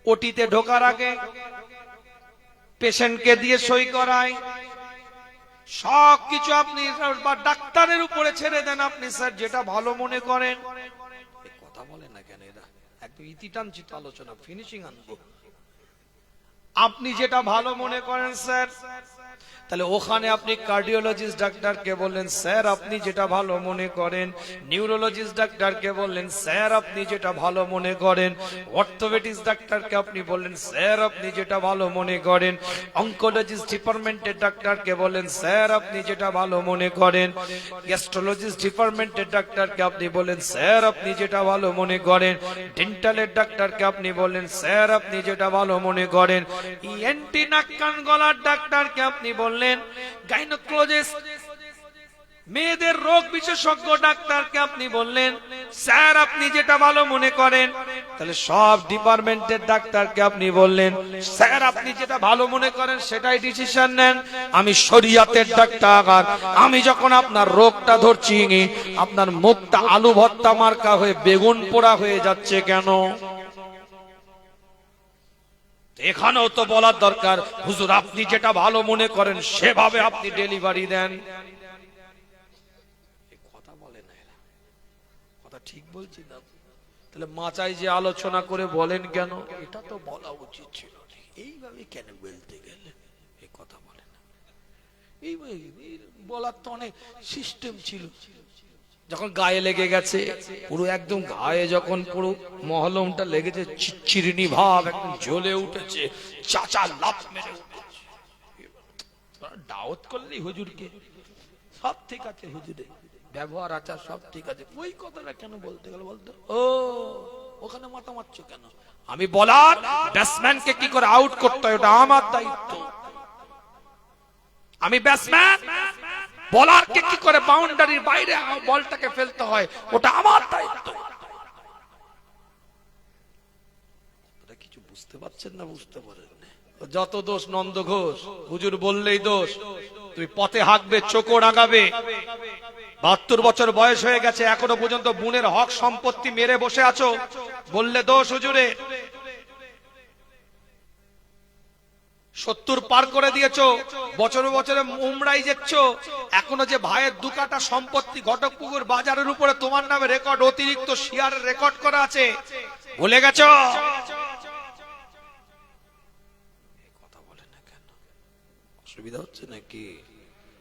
ওটিতে ঢোকার আগে পেশেন্টকে দিয়ে সই করায়। সব কিছু আপনি ডাক্তারের উপরে ছেড়ে দেন, আপনি স্যার যেটা ভালো মনে করেন। কথা বলে না কেন? এরা একটু ইতিটানচিত আলোচনা, ফিনিশিং আনবো। আপনি যেটা ভালো মনে করেন স্যার, তাহলে ওখানে আপনি কার্ডিওলজিস্ট ডাক্তারকে বললেন স্যার আপনি যেটা ভালো মনে করেন, নিউরোলজিস্ট ডাক্তারকে বললেন স্যার আপনি যেটা ভালো মনে করেন, অর্থোপেডিক্স ডাক্তারকে আপনি বললেন স্যার আপনি যেটা ভালো মনে করেন, অনকোলজিস্ট ডিপার্টমেন্টের ডাক্তারকে বললেন স্যার আপনি যেটা ভালো মনে করেন, গ্যাস্ট্রোলজিস্ট ডিপার্টমেন্টের ডাক্তারকে আপনি বললেন স্যার আপনি যেটা ভালো মনে করেন, ডেন্টালের ডাক্তারকে আপনি বললেন স্যার আপনি যেটা ভালো মনে করেন, ইএনটি নাক কান গলার ডাক্তারকে আপনি বললেন, গাইনোকোলজিস্ট মেয়েদের রোগ বিশেষজ্ঞ ডাক্তারকে আপনি বললেন স্যার আপনি যেটা ভালো মনে করেন। তাহলে সব ডিপার্টমেন্টের ডাক্তারকে আপনি বললেন স্যার আপনি যেটা ভালো মনে করেন সেটাই ডিসিশন নেন। আমি শরিয়াতের ডাক্তার, আমি যখন আপনার রোগটা ধরছি, আপনার মুখটা আলু ভর্তা মার্কা হয়ে বেগুন পোড়া হয়ে যাচ্ছে কেন? এখানেও তো বলার দরকার হুজুর আপনি যেটা ভালো মনে করেন সেভাবে আপনি ডেলিভারি দেন। কথা বলে না এরা, কথা ঠিক বলছি না? তাহলে মাচাই যে আলোচনা করে বলেন কেন? এটা তো বলা উচিত ছিল, এইভাবে কেন বলতে গেলে? এই কথা বলে না, এইভাবে বলার তো অনেক সিস্টেম ছিল। যখন গায়ে লেগে গেছে, পুরো একদম গায়ে যখন পুরো মহলমটা লেগেছে, চিরচিরনি ভাব একদম জ্বলে উঠেছে, চাচা লাফ মেরে উঠেছে। দাওয়াত করলি হুজুরকে, সব ঠিক আছে হুজুরে, ব্যবহার আচার সব ঠিক আছে, ওই কথাটা কেন বলতে গেল বলতো? ও ওখানে মাথা মারছো কেন? আমি বলার ব্যাটসম্যানকে কি করে আউট করতে হয় ওটা আমার দায়িত্ব। আমি ব্যাটসম্যান, বলারকে কি করে বাউন্ডারির বাইরে বলটাকে ফেলতে হয় ওটা আমার দায়িত্ব। কিছু বুঝতে পারছেন না? বুঝতে পারেন না? যত দোষ নন্দ ঘোষ, হুজুর বললেই দোষ। তুমি পথে হাঁকবে, চোখও রাগাবে। 72 বছর বয়স হয়ে গেছে, এখনো পর্যন্ত বোনের হক সম্পত্তি মেরে বসে আছো, বললে দোষ হুজুরে। 70 পার করে দিয়েছো, বছরে বছরে উমরাই যাচ্ছ, এখনো যে ভাইয়ের 2 কাঠা সম্পত্তি ঘটকপুকুর বাজারের উপরে তোমার নামে রেকর্ড, অতিরিক্ত শেয়ারের রেকর্ড করা আছে, ভুলে গেছো? কথা বলে না কেন? অসুবিধা হচ্ছে নাকি?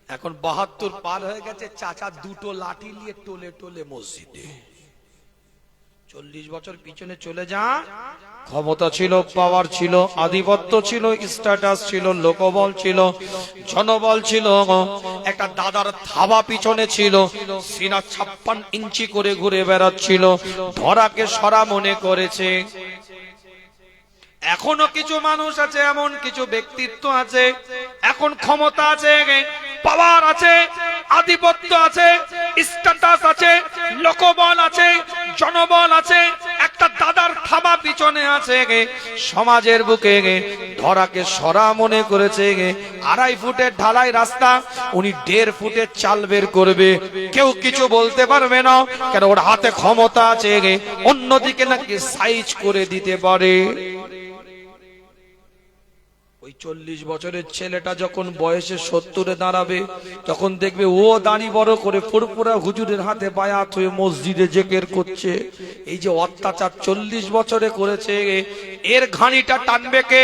এখন 72 পার হয়ে গেছে, চাচা 2টো লাঠি নিয়ে টোলে টোলে মসজিদে। 40 বছর পিছনে চলে যা, ক্ষমতা ছিল, পাওয়ার ছিল, আধিপত্য ছিল, স্ট্যাটাস ছিল, লোকবল ছিল, জনবল ছিল, একটা দাদার থাবা পিছনে ছিল, সিনা 56 ইঞ্চি করে ঘুরে বেড়াচ্ছিল, ধরাকে সরা মনে করেছে। এখনো কিছু মানুষ আছে, এমন কিছু ব্যক্তিত্ব আছে, এখন ক্ষমতা আছে, পাওয়ার আছে, আধিপত্য আছে, স্ট্যাটাস আছে, লোকবল আছে, জনবল আছে, একটা দাদার থাবা পিছনে আছে, সমাজের বুকে ধরাকে সরা মনে করেছে। 2.5 ফুটের ঢালাই রাস্তা, উনি 1.5 ফুটের চাল বের করবে, কেউ কিছু বলতে পারবে না, কেন ওর হাতে ক্ষমতা আছে, অন্যদিকে নাকি সাইজ করে দিতে পারে। ওই 40 বছরের ছেলেটা যখন বয়সে 70-এ দাঁড়াবে, তখন দেখবে ও দাড়ি বড় করে ফুরফুরা হুজুরের হাতে বায়াত হয়ে মসজিদে জিকির করছে। এই যে অত্যাচার 40 বছরে করেছে, এর ঘানিটা টানবে কে?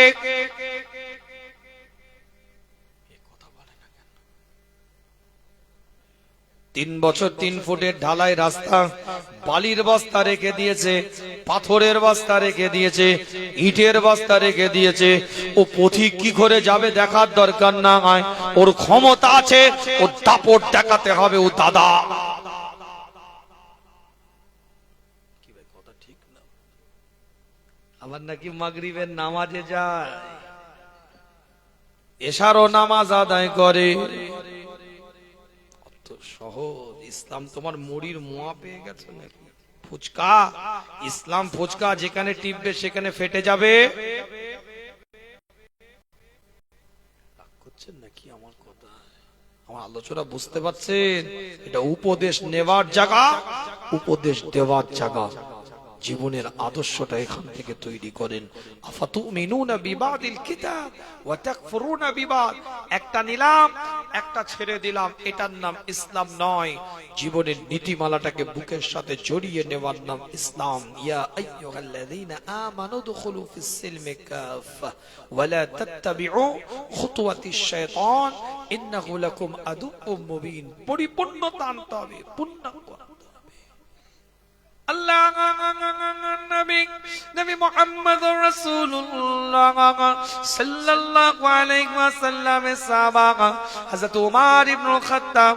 3 বছর 3 ফুটের ঢালাই রাস্তা, বালির বস্তা রেখে দিয়েছে, পাথরের বস্তা রেখে দিয়েছে, ইটের বস্তা রেখে দিয়েছে। ও পথিক কি করে যাবে দেখার দরকার না, ওর ক্ষমতা আছে, ও দাপট দেখাতে হবে, ও দাদা। কি ভাই কথা ঠিক না? আমার নাকি মাগরিবের নামাজে যায়, এশারও নামাজ আদায় করে। সহজ ইসলাম তোমার মুড়ির মোয়া পেয়ে গেছে নাকি? ফুচকা ইসলাম, ফুচকা যেখানে টিপবে সেখানে ফেটে যাবে। করছেন নাকি আমার কথা? আমার আলোচনা বুঝতে পারছেন? এটা উপদেশ নেওয়ার জায়গা, উপদেশ দেওয়ার জায়গা। জীবনের আদর্শটা এখান থেকে তৈরি করেন। আফাতুমিনুনা বিবাদিল কিতাব ওয়া তাকফুরুনা বিবাদ। একটা নিলাম, একটা ছেড়ে দিলাম, এটার নাম ইসলাম নয়। জীবনের নীতিমালাটাকে বুকের সাথে জড়িয়ে নেওয়ার নাম ইসলাম। ইয়া আইয়ুহাল্লাযীনা আমানু দুখুলু ফিস সিলমি কাফা ওয়া লা তাত্তাবিউ খুতুওয়াতিশ শাইতান ইন্নাহু লাকুম আদুউম মুবিন। পরিপূর্ণতা আনতে হবে, পূর্ণাঙ্গ আল্লাহ নবী নবী মুহাম্মদুর রাসূলুল্লাহ সাল্লাল্লাহু আলাইহি ওয়াসাল্লামের সাহাবা হযরত ওমর ইবনে খাত্তাব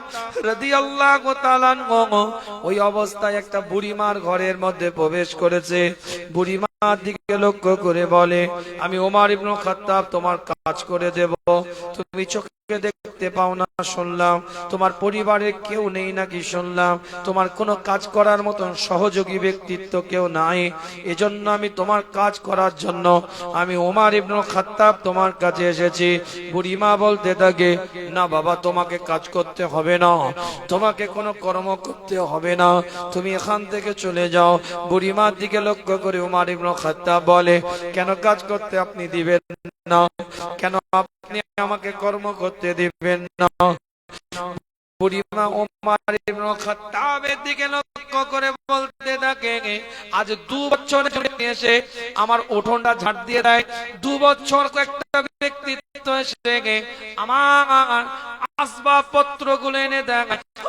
রাদিয়াল্লাহু তাআলা আনহু ওই অবস্থায় একটা বুড়িমার ঘরের মধ্যে প্রবেশ করেছে। বুড়িমার দিকে লক্ষ্য করে বলে, আমি ওমর ইবনে খাত্তাব তোমার কাজ করে দেব, তুমি চোখে দেখতে পাও না শুনলাম, তোমার পরিবারে কেউ নেই নাকি শুনলাম, তোমার কোনো কাজ করার মতন সহযোগী ব্যক্তিত্ব কেউ নাই, এজন্য আমি তোমার কাজ করার জন্য আমি ওমর ইবনে খাত্তাব তোমার কাছে এসেছি। বুড়িমা বলতে থাকে, না বাবা, তোমাকে কাজ করতে হবে না, তোমাকে কোনো কর্ম করতে হবে না, তুমি এখান থেকে চলে যাও। বুড়িমার দিকে লক্ষ্য করে ওমর ইবনে খাত্তাব বলে, কেন কাজ করতে আপনি দিবেন না? কেন আপনি আমাকে কর্ম করতে দিবেন না? বুড়িমা ওমর ইবনে খাত্তাবের দিকে লক্ষ্য করে বলতে থাকে, আজ 2 বছর এসে আমার উঠোনটা ঝাড় দিয়ে দেয়, 2 বছর একটা ব্যক্তিত্ব এসে আমার আসবাবপত্র গুলো এনে দেয়,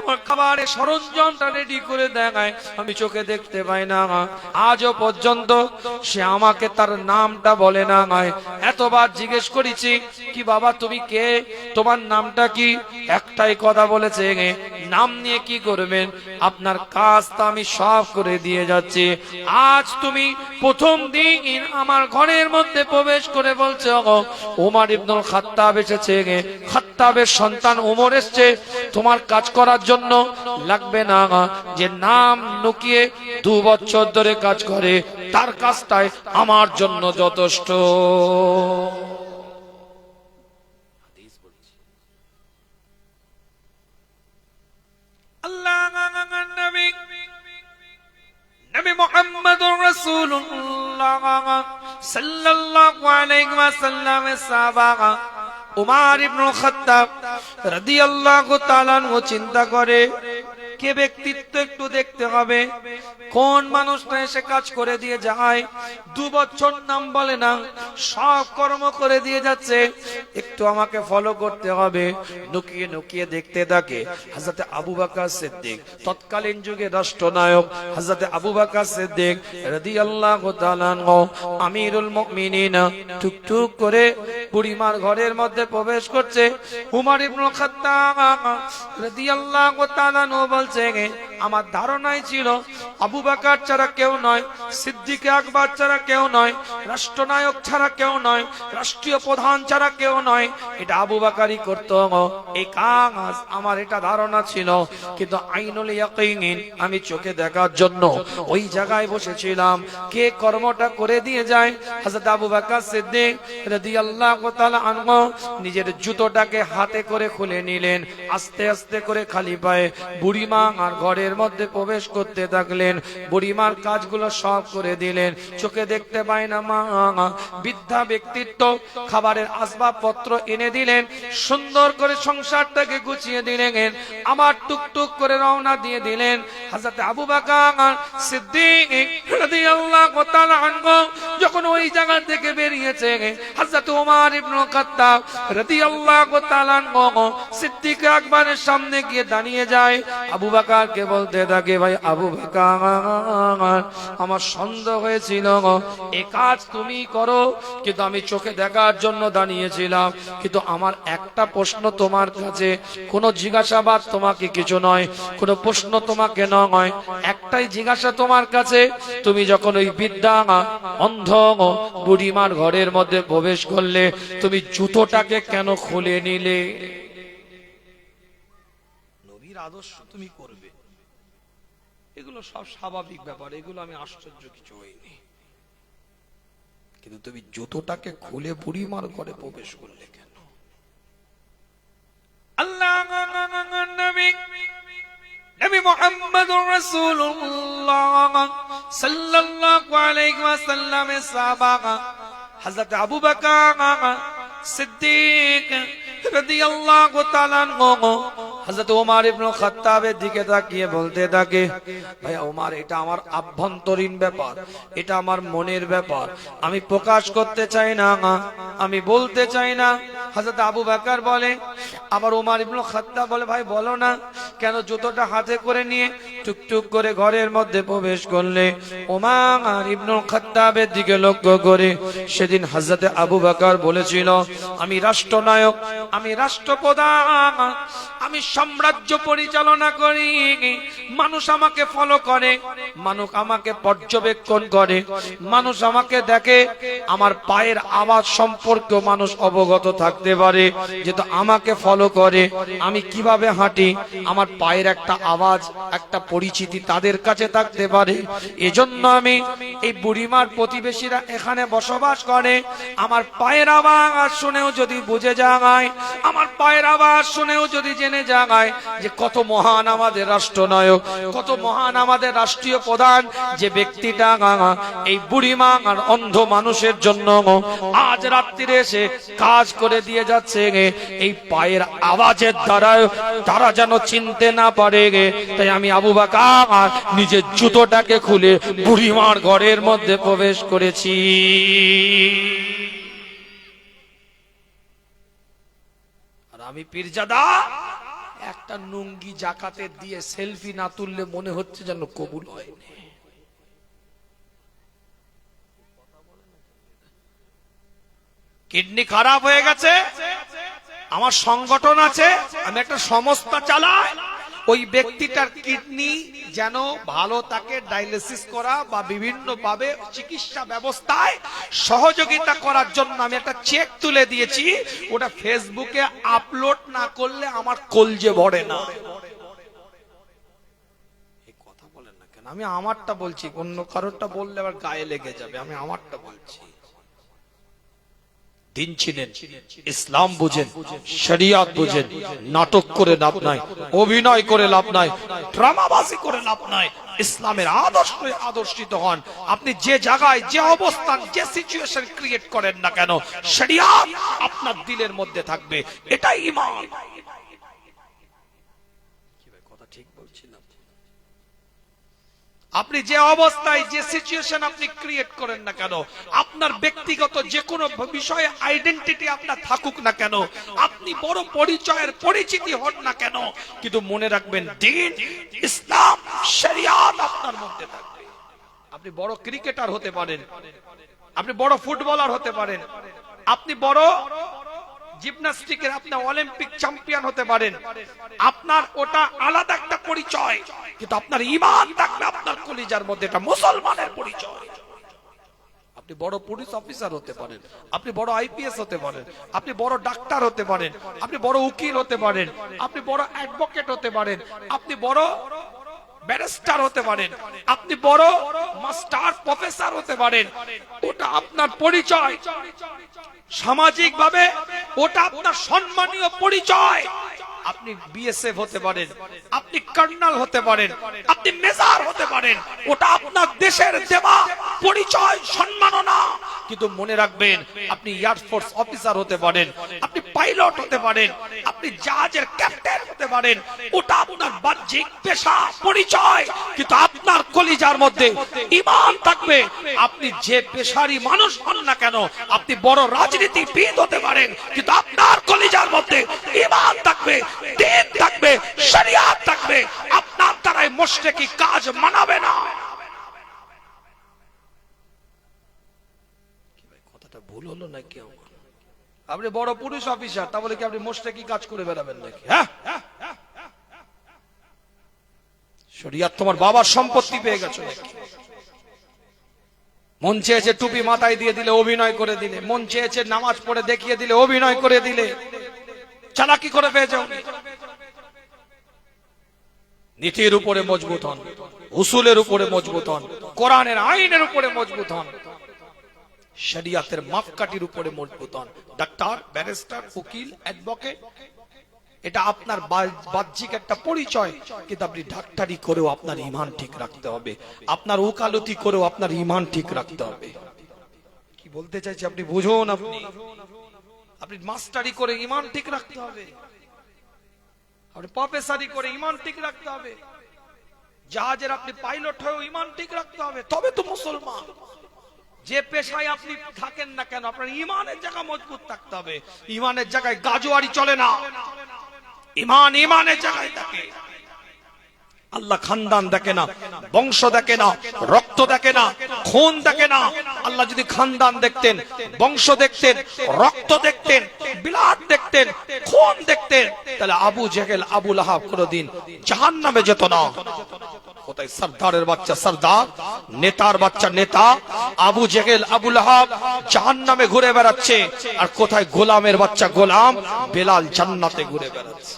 আমার খাবারের সরঞ্জামটা রেডি করে দেখায়, আমি চোখে দেখতে পাই না। আজও পর্যন্ত সে আমাকে তার নামটা বলে না। এতবার জিজ্ঞেস করেছি, কি বাবা তুমি কে, তোমার নামটা কি? একটাই কথা বলেছে, নাম নিয়ে কি করবেন, আপনার কাজটা আমি সব করে দিয়ে যাচ্ছি। আজ তুমি প্রথম দিন আমার ঘরের মধ্যে প্রবেশ করে বলছো ওমর ইবনুল খাত্তাব এসেছে, খাত্তাবের সন্তান ওমর এসেছে তোমার কাজ করার জন্য। লাগবে না যে নাম লুকিয়ে 2 বছর ধরে কাজ করে, তার কাজটাই আমার জন্য যথেষ্ট। আল্লাহ নবী মুহাম্মদুর রাসূলুল্লাহ সাল্লাল্লাহু আলাইহি ওয়াসাল্লামের সাহাবা উমর ইবনে খাত্তাব রাদিয়াল্লাহু তাআলা আনহু চিন্তা করে, কে ব্যক্তিত্ব একটু দেখতে হবে, কোন মানুষটা এসে কাজ করে দিয়ে যায়, 2 বছর নাম বলে না, সব কর্ম করে দিয়ে যাচ্ছে, একটু আমাকে ফলো করতে হবে। লুকিয়ে লুকিয়ে দেখতে থাকে হযরত আবু বকর সিদ্দিক, তৎকালীন যুগে রাষ্ট্রনায়ক হযরত আবু বকর সিদ্দিক রাদিয়াল্লাহু তাআলা আনহু আমিরুল মুমিনিন টুকটুক করে বুড়িমার ঘরের মধ্যে প্রবেশ করছে। উমর ইবনে খাত্তাব রাদিয়াল্লাহু তাআলা আনহু বলছে, আমার ধারণাই ছিল আবু বকর ছাড়া কেউ নয়, সিদ্দিক আকবর ছাড়া কেউ নয়, রাষ্ট্রনায়ক ছাড়া কেউ নয়, রাষ্ট্রীয় প্রধান ছাড়া কেউ নয়, এটা আবু বকরই করত। এই কাজ আমার এটা ধারণা ছিল, কিন্তু আইনুল ইয়াকিন আমি চোখে দেখার জন্য ওই জায়গায় বসেছিলাম। কে কর্মটা করে দিয়ে যায়? হযরত আবু বকর সিদ্দিক রাদিয়াল্লাহু তাআলা আনহু নিজের জুতোটাকে হাতে করে খুলে নিলেন, আস্তে আস্তে করে খালি পায়ে বুড়িমা আর ঘরের মধ্যে প্রবেশ করতে থাকলেন। বুড়িমার কাজগুলো সব করে দিলেন, চোখে দেখতে পায় না মা। বৃদ্ধা ব্যক্তিত্ব খাবারের আসবাবপত্র এনে দিলেন, সুন্দর করে সংসারটাকে গুছিয়ে দিলেন, আমার টুকটুক করে রওনা দিয়ে দিলেন। হযরত আবু বকর সিদ্দিক রাদিয়াল্লাহু তাআলা আনহু যখন ওই জায়গা থেকে বেরিয়েছে, হযরত ওমর ইবনে খাত্তাব রাদিয়াল্লাহু তাআলা আনহু সিদ্দিক আকবরের সামনে গিয়ে দাঁড়িয়ে যায়। আবু বকরকে বলতে থাকে, ভাই আবু বকর, আমার সন্দেহ হয়েছিল এই কাজ তুমি করো, কিন্তু আমি চোখে দেখার জন্য দাঁড়িয়েছিলাম। কিন্তু আমার একটা প্রশ্ন তোমার কাছে, কোনো জিজ্ঞাসাবাদ তোমাকে কিছু নয়, কোনো প্রশ্ন তোমাকে নয়, একটাই জিজ্ঞাসা তোমার কাছে, তুমি যখন ওই বৃদ্ধা অন্ধ বুড়িমার ঘরের মধ্যে প্রবেশ করলে, তুমি জুতোটাকে কেন খুলে নিলে? নবীর আদর্শ তুমি করবে, এগুলো সব স্বাভাবিক ব্যাপার, এগুলো আমি আশ্চর্য কিছু হইনি, কিন্তু তুমি জুতোটাকে খুলে বুড়িমার ঘরে প্রবেশ করলে কেন? আল্লাহ নবী মুহাম্মদুর রাসূলুল্লাহ সাল্লাল্লাহু আলাইহি ওয়াসাল্লামের সাহাবা হযরত আবু বকর সিদ্দিক রাদিয়াল্লাহু তাআলা আনহু হযরত ওমর ইবনে খাত্তাবের দিকে তাকিয়ে বলতে থাকে, ভাই ওমর, এটা আমার আভ্যন্তরীণ ব্যাপার, এটা আমার মনের ব্যাপার, আমি প্রকাশ করতে চাই না, আমি বলতে চাই না। হযরত আবু বকর বলে, আবার ওমর ইবনে খাত্তাব বলে, ভাই বলো না কেন? জুতোটা হাতে করে নিয়ে টুকটুক করে ঘরের মধ্যে প্রবেশ করলে। ওমর ইবনে খাত্তাবের দিকে লক্ষ্য করে, সেদিন হযরত আবু বকর বলেছিল, আমি রাষ্ট্রনায়ক, আমি রাষ্ট্রপ্রধান, আমি সাম্রাজ্য পরিচালনা করি, মানুষ আমাকে ফলো করে, মানুষ আমাকে পর্যবেক্ষণ করে, মানুষ আমাকে দেখে, আমার পায়ের আওয়াজ সম্পর্কে মানুষ অবগত থাকতে পারে, যেহেতু আমাকে ফলো করে, আমি কিভাবে হাঁটি, আমার পায়ের একটা আওয়াজ, একটা পরিচিতি তাদের কাছে থাকতে পারে। এজন্য আমি এই বুড়িমার প্রতিবেশীরা এখানে বসবাস করে, আমার পায়ের আওয়াজ শুনেও যদি বুঝে যায়, আমার পায়ের আওয়াজ শুনেও যদি জেনে যায় যে কত মহান আমাদের রাষ্ট্রনায়ক, কত মহান আমাদের রাষ্ট্রীয় প্রধান, যে ব্যক্তিটা এই বুড়িমা আর অন্ধ মানুষের জন্য আজ রাত্রিরে এসে কাজ করে দিয়ে যাচ্ছে, এই পায়ের আওয়াজের দ্বারা তারা যেন চিনতে না পারে। তাই আমি আবু বকর নিজের জুতোটাকে খুলে বুড়িমার ঘরের মধ্যে প্রবেশ করেছি। আর আমি পীরজাদা একটা নুঙ্গি জাকাতে দিয়ে সেলফি না তুললে মনে হচ্ছে যেন কবুল হয়নি। কিডনি খারাপ হয়ে গেছে, আমার সংগঠন আছে, আমি একটা সংস্থা চালাই, ওই ব্যক্তিটার কিডনি যেন ভালো তাকে ডায়ালিসিস করা বা বিভিন্ন ভাবে চিকিৎসা ব্যবস্থায় সহযোগিতা করার জন্য আমি একটা চেক তুলে দিয়েছি। ওটা ফেসবুকে আপলোড না করলে আমার কলজে ভরে না। এই কথা বলেন না কেন? আমি আমারটা বলছি, অন্য কারোরটা বললে আবার গায়ে লেগে যাবে। আমি আমারটা বলছি। দিন চিনেন, ইসলাম বুঝেন, শরিয়াত বুঝেন। নাটক করে লাভ নাই, অভিনয় করে লাভ নাই, ড্রামাবাজি করে লাভ নাই। ইসলামের আদর্শে আদর্শিত হন। আপনি যে জায়গায়, যে অবস্থান, যে সিচুয়েশন ক্রিয়েট করেন না কেন, শরিয়াত আপনার দিলের মধ্যে থাকবে। এটাই ঈমান। কি ভাই, কথা ঠিক বলছিলাম? আপনি যে অবস্থায়, যে সিচুয়েশন আপনি ক্রিয়েট করেন না কেন, আপনার ব্যক্তিগত যে কোনো বিষয়ে আইডেন্টিটি আপনার থাকুক না কেন, আপনি বড় পরিচয়ের পরিচিতি হন না কেন, কিন্তু মনে রাখবেন দ্বীন, ইসলাম, শরিয়াত আপনার মধ্যে থাকবে। আপনি বড় ক্রিকেটার হতে পারেন, আপনি বড় ফুটবলার হতে পারেন, আপনি বড় জিমন্যাস্টিকের, আপনি অলিম্পিক চ্যাম্পিয়ন হতে পারেন, আপনার ওটা আলাদা একটা পরিচয়, কিন্তু আপনার ঈমান থাকবে আপনার কলিজার মধ্যে, এটা মুসলমানের পরিচয়। আপনি বড় পুলিশ অফিসার হতে পারেন, আপনি বড় আইপিএস হতে পারেন, আপনি বড় ডাক্তার হতে পারেন, আপনি বড় উকিল হতে পারেন, আপনি বড় অ্যাডভোকেট হতে পারেন, আপনি বড় ব্যারিস্টার হতে পারেন, আপনি বড় মাস্টার প্রফেসর হতে পারেন, ওটা আপনার পরিচয়। সামাজিক ভাবে ওটা আপনার সম্মানীয় পরিচয়। আপনি বিএসএফ হতে পারেন, আপনি কর্নেল হতে পারেন, আপনি মেজর হতে পারেন, ওটা আপনার দেশের দেওয়া পরিচয়, সম্মাননা। কিন্তু মনে রাখবেন, আপনি এয়ারফোর্স অফিসার হতে পারেন, আপনি পাইলট হতে পারেন, আপনি জাহাজের ক্যাপ্টেন হতে পারেন, ওটা আপনার বাহ্যিক পেশা, পরিচয়, কিন্তু আপনার কলিজার মধ্যে ঈমান থাকবে। আপনি যে পেশারই মানুষ হন না কেন, আপনি বড় রাজনীতিবিদ হতে পারেন, কিন্তু আপনার কলিজার মধ্যে ঈমান থাকবে, দ্বীন থাকবে, শরিয়াত থাকবে। আপনার দ্বারাই মুশরিকি কাজ মানাবে না। কি ভাই, কথাটা ভুল হলো নাকি আমার? আপনি বড় পুলিশ অফিসার, তা বলে কি আপনি মুশরিকি কাজ করে বেড়াবেন নাকি? হ্যাঁ, শরিয়াত তোমার বাবার সম্পত্তি পেয়ে গেছো নাকি? মন চেয়েছে টুপি মাথায় দিয়ে দিলে, অভিনয় করে দিলে, মন চেয়েছে নামাজ পড়ে দেখিয়ে দিলে, অভিনয় করে দিলে, চালাকি করে পেয়ে যাও। নীতির উপরে মজবুত হন, উসুলের উপরে মজবুত হন, কোরআনের আইনের উপরে মজবুত হন, শরিয়াতের মাপকাঠির উপরে মজবুত হন। ডাক্তার, ব্যারিস্টার, উকিল, অ্যাডভোকেট, এটা আপনার বাহ্যিক একটা পরিচয়, কিন্তু আপনি ডাক্তারি করেও আপনার ঈমান ঠিক রাখতে হবে, আপনার ওকালতি করেও আপনার ঈমান ঠিক রাখতে হবে। কি বলতে চাইছি আপনি বুঝুন। আপনি মাস্টারি করে ঈমান ঠিক রাখতে হবে, আপনি প্রফেসরি করে ঈমান ঠিক রাখতে হবে, জাহাজের আপনি পাইলট হয়েও ঈমান ঠিক রাখতে হবে, তবে তো মুসলমান। যে পেশায় আপনি থাকেন না কেন, আপনার ঈমানের জায়গা মজবুত থাকতে হবে। ঈমানের জায়গায় গাজোয়ারি চলে না, ঈমান ঈমানের জায়গায় থাকে। আল্লাহ খানদান দেখে না, বংশ দেখে না, রক্ত দেখে না, খুন দেখে না। আল্লাহ যদি খানদান দেখতেন, বংশ দেখতেন, রক্ত দেখতেন, বিলাদ দেখতেন, খুন দেখতেন, তাহলে আবু জেহেল, আবু লাহাব কোনদিন জাহান্নামে যেত না। কোথায় সরদারের বাচ্চা সরদার, নেতার বাচ্চা নেতা, আবু জেহেল, আবু লাহাব জাহান্নামে ঘুরে বেড়াচ্ছে, আর কোথায় গোলামের বাচ্চা গোলাম বেলাল জান্নাতে ঘুরে বেড়াচ্ছে।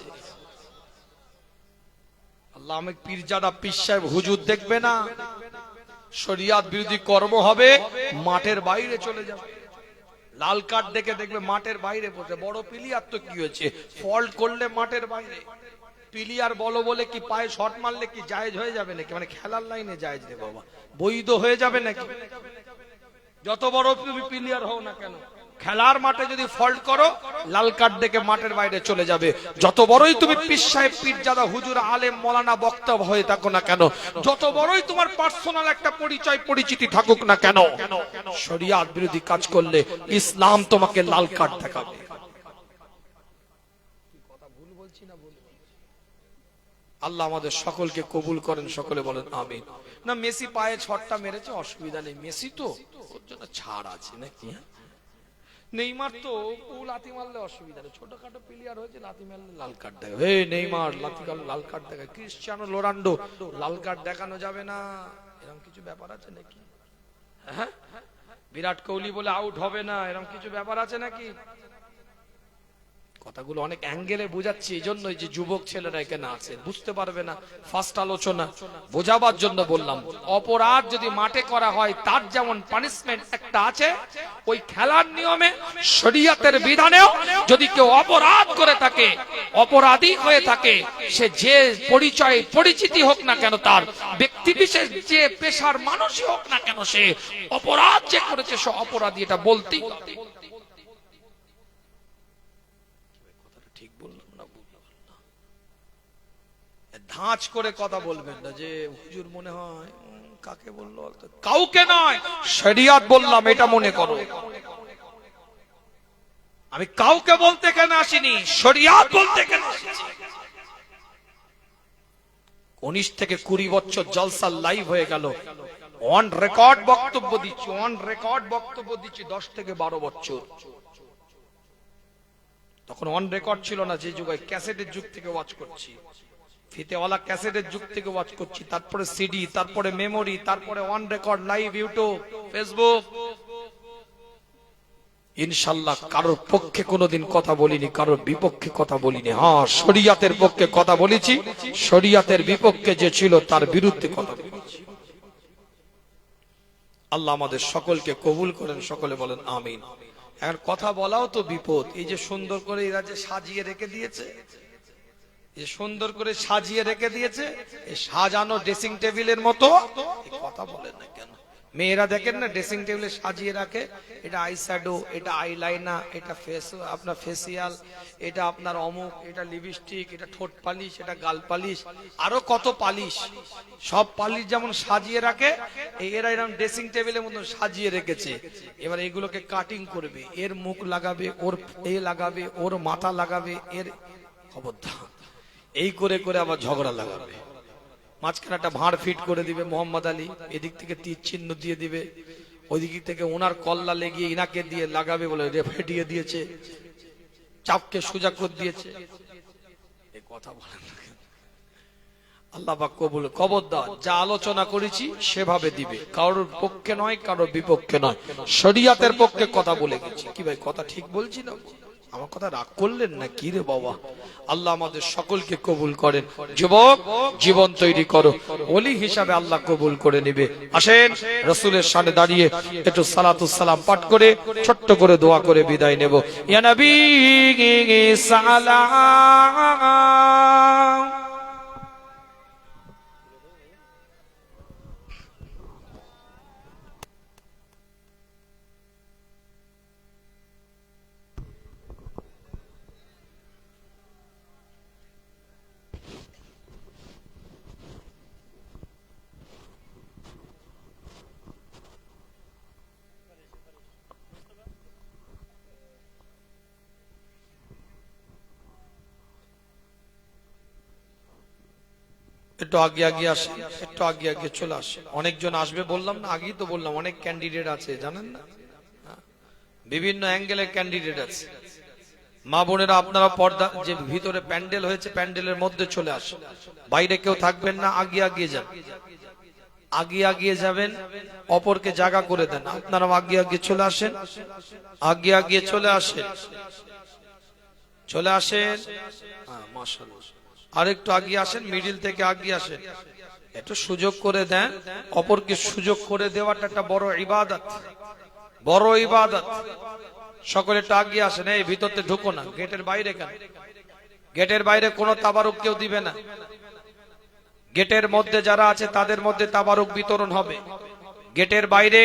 আল্লাহ পীরজাদা পীর সাহেব হুজুর দেখবে না, শরিয়াত বিরোধী কর্ম হবে, মাঠের বাইরে চলে যাবে, লাল কার্ড দেখে দেখবে মাঠের বাইরে বসে। বড় প্লেয়ার তো কি হয়েছে, ফল্ট করলে মাঠের বাইরে। প্লেয়ার বলো বলে কি পায়ে শট মারলে কি জায়েজ হয়ে যাবে নাকি? মানে খেলার লাইনে জায়েজ রে বাবা, বৈধ হয়ে যাবে নাকি? যত বড় তুমি প্লেয়ার হও না কেন, খেলার মাঠে যদি ফল্ট করো, লাল কার্ড দেখে মাঠের বাইরে চলে যাবে। যত বড়ই তুমি পীর সাহেব, পীরজাদা, হুজুর, আলেম, মাওলানা, বক্তা হয়ে থাকো না কেন, যত বড়ই তোমার পার্সোনাল একটা পরিচয় পরিচিতি থাকুক না কেন, শরিয়াত বিরোধী কাজ করলে ইসলাম তোমাকে লাল কার্ড দেখাবে। কথা ভুল বলছি না? আল্লাহ আমাদের সকলকে কবুল করেন, সকলে বলেন আমিন। না মেসি পায়ে ছটটা মেরেছে, অসুবিধা নেই, মেসি তো ওর জন্য ছাড় আছে নাকি। নেইমার তো ও লাথি মারলে অসুবিধা নেই, ছোটখাটো প্লেয়ার হয়েছে, লাথি মারলে লাল কার্ড দেখায়। হে নেইমার লাথি কাল লাল কার্ড দেখায়, ক্রিশ্চিয়ানো রোনাল্ডো লাল কার্ড দেখানো যাবে না, এরকম কিছু ব্যাপার আছে নাকি? হ্যাঁ, বিরাট কোহলি বলে আউট হবে না, এরকম কিছু ব্যাপার আছে নাকি? কথাগুলো অনেক অ্যাঙ্গেলে বোঝাচ্ছি, এই জন্যই যে যুবক ছেলেরা এখানে আছে, বুঝতে পারবে না। ফার্স্ট আলোচনা বোঝাবার জন্য বললাম। অপরাধ যদি মাঠে করা হয় তার যেমন পানিশমেন্ট একটা আছে, ওই খেলার নিয়মে শরীয়তের বিধানেও যদি কেউ অপরাধ করে থাকে, অপরাধী হয়ে থাকে, সে যে পরিচয় পরিচিতি হোক না কেন, তার ব্যক্তি বিশেষ যে পেশার মানুষই হোক না কেন, সে অপরাধ যে করেছে সে অপরাধী, এটা বলতেই হবে। ধাঁচ করে কথা বলবেন না যে হুজুর মনে হয় কাকে বললো, কাউকে নয়, শরিয়ত বললাম, এটা মনে করো। আমি কাউকে বলতে কেন আসিনি, শরিয়ত বলতে কেন এসেছি। 19 থেকে 20 বছর জলসা লাইভ হয়ে গেল, অন রেকর্ড বক্তব্য দিচ্ছি, অন রেকর্ড বক্তব্য দিচ্ছি 10 থেকে 12 বছর। তখন অন রেকর্ড ছিল না, যে যুগে ক্যাসেটের যুগ থেকে ওয়াচ করছি, ফিতেওয়ালা ক্যাসেটের যুগ থেকে ওয়াচ করছি, তারপরে সিডি, তারপরে মেমোরি, তারপরে on record live, YouTube, Facebook. ইনশাআল্লাহ কারোর পক্ষে কোনোদিন কথা বলিনি, কারোর বিপক্ষে কথা বলিনি। হ্যাঁ, শরিয়তের পক্ষে কথা বলেছি, শরিয়তের বিপক্ষে যে ছিল তার বিরুদ্ধে কথা বলেছি। আল্লাহ আমাদের সকলকে কবুল করেন, সকলে বলেন আমিন। এখন কথা বলাও তো বিপদ। এই যে সুন্দর করে এরা যে সাজিয়ে রেখে দিয়েছে, সুন্দর করে সাজিয়ে রেখে দিয়েছে, এই সাজানো ড্রেসিং টেবিলের মতো, কথা বলেন না কেন? মেয়েরা দেখেন না ড্রেসিং টেবিলে সাজিয়ে রাখে, এটা আই শ্যাডো, এটা আইলাইনার, এটা ফেস আপনার ফেসিয়াল, এটা আপনার অমুক, এটা লিপস্টিক, এটা ঠোঁট পালিশ, এটা গাল পালিশ, আরো কত পালিশ, সব পালিশ যেমন সাজিয়ে রাখে, এরা এরকম ড্রেসিং টেবিলের মতো সাজিয়ে রেখেছে। এবার এগুলোকে কাটিং করবে, এর মুখ লাগাবে, ওর এ লাগাবে, ওর মাথা লাগাবে, এর খবরদার। এই করে করে আবার ঝগড়া লাগাবে, মাঝখানে একটা ভাঁড় ফিট করে দিবে মোহাম্মদ আলী, এদিক থেকে তীর চিহ্ন দিয়ে দিবে, ওই দিক থেকে ওনার কল্লা লেগিয়ে ইনাকে দিয়ে লাগাবে, বলে ফেটিয়ে দিয়েছে, চাপকে সোজা করে দিয়েছে। এই কথা বলেন না, আল্লাহ পাক কবুল খবরদার। যা আলোচনা করেছি সেভাবে দিবে, কারোর পক্ষে নয়, কারোর বিপক্ষে নয়, শরিয়তের পক্ষে কথা বলে গেছি। কি ভাই কথা ঠিক বলছি না? আমার কথা রাগ করলেন না কি রে বাবা? আল্লাহ আমাদের সকলকে কবুল করেন। যুবক, জীবন তৈরি করো, ওলি হিসাবে আল্লাহ কবুল করে নেবে। আসেন রাসূলের সামনে দাঁড়িয়ে একটু সালাতুস সালাম পাঠ করে ছোট্ট করে দোয়া করে বিদায় নেব। ইয়া নবী সালাম। একটু আগে আগে আসে, একটু আগে আগে চলে আসে। অনেকজন আসবে বললাম না, আগেই তো বললাম, অনেক ক্যান্ডিডেট আছে জানেন না, বিভিন্ন অ্যাঙ্গেলের ক্যান্ডিডেট আছে। মা বোনেরা আপনারা পর্দা, যে ভিতরে প্যান্ডেল হয়েছে প্যান্ডেলের মধ্যে চলে আসে, বাইরে কেউ থাকবেন না, আগে আগিয়ে যান, আগে আগিয়ে যাবেন, অপরকে জায়গা করে দেন। আপনারা আগে আগে চলে আসেন, আগে আগিয়ে চলে আসেন, চলে আসেন। মাশাআল্লাহ, আর একটু আগিয়ে আসেন, মিডিল থেকে আগিয়ে আসেন, একটু সুযোগ করে দেন। অপরকে সুযোগ করে দেওয়াটা একটা বড় ইবাদত, বড় ইবাদত। সকলে একটু আগিয়ে আসেন। এই ভিতরতে ঢুকো না, গেটের বাইরে কেন? গেটের বাইরে কোনো তাবারুক কেউ দিবে না, গেটের মধ্যে যারা আছে তাদের মধ্যে তাবারুক বিতরণ হবে। গেটের বাইরে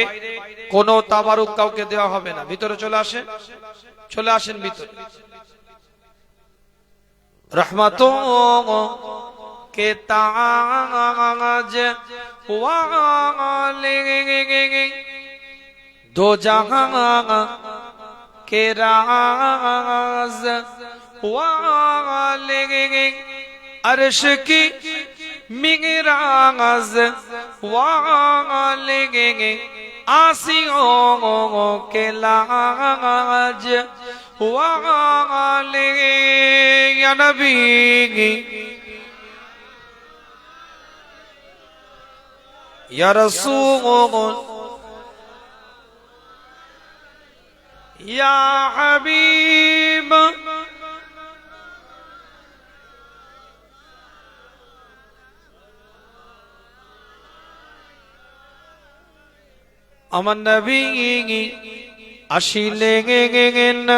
কোনো তাবারুক কাউকে দেওয়া হবে না। ভিতরে চলে আসেন, চলে আসেন ভিতরে। रहमतों के ताज वाले दो जहां के राज वाले अर्श की मिगराज वाले आसियों के लाज वाले या नबी या रसूल या हबीब अमन नबी अशिलेंगेन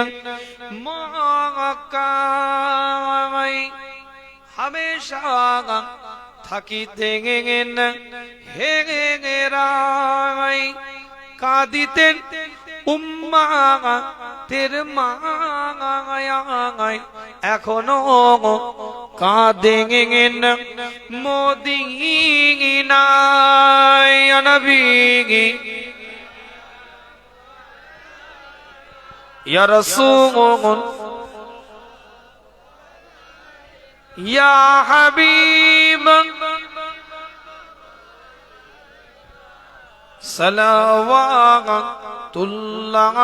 मक्काय हमेशा থাকিতেন হেরাই কাঁদিতেন উম্মাতের মায়ায় এখনো কাঁদেন মদিনায় নবী ইয়া রাসূল ইয়া হাবিব সালাওয়াতুল্লাহ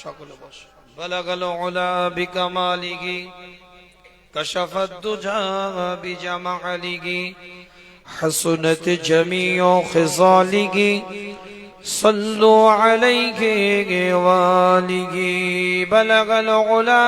সকলে বসো বালাগাল উলা বিকামালিহি কাশাফাদ দুজা বিজামালিহি হাসনাত জামিউ খিসালিহি সাল্লু আলাইহি ওয়া আলিহি বালাগাল উলা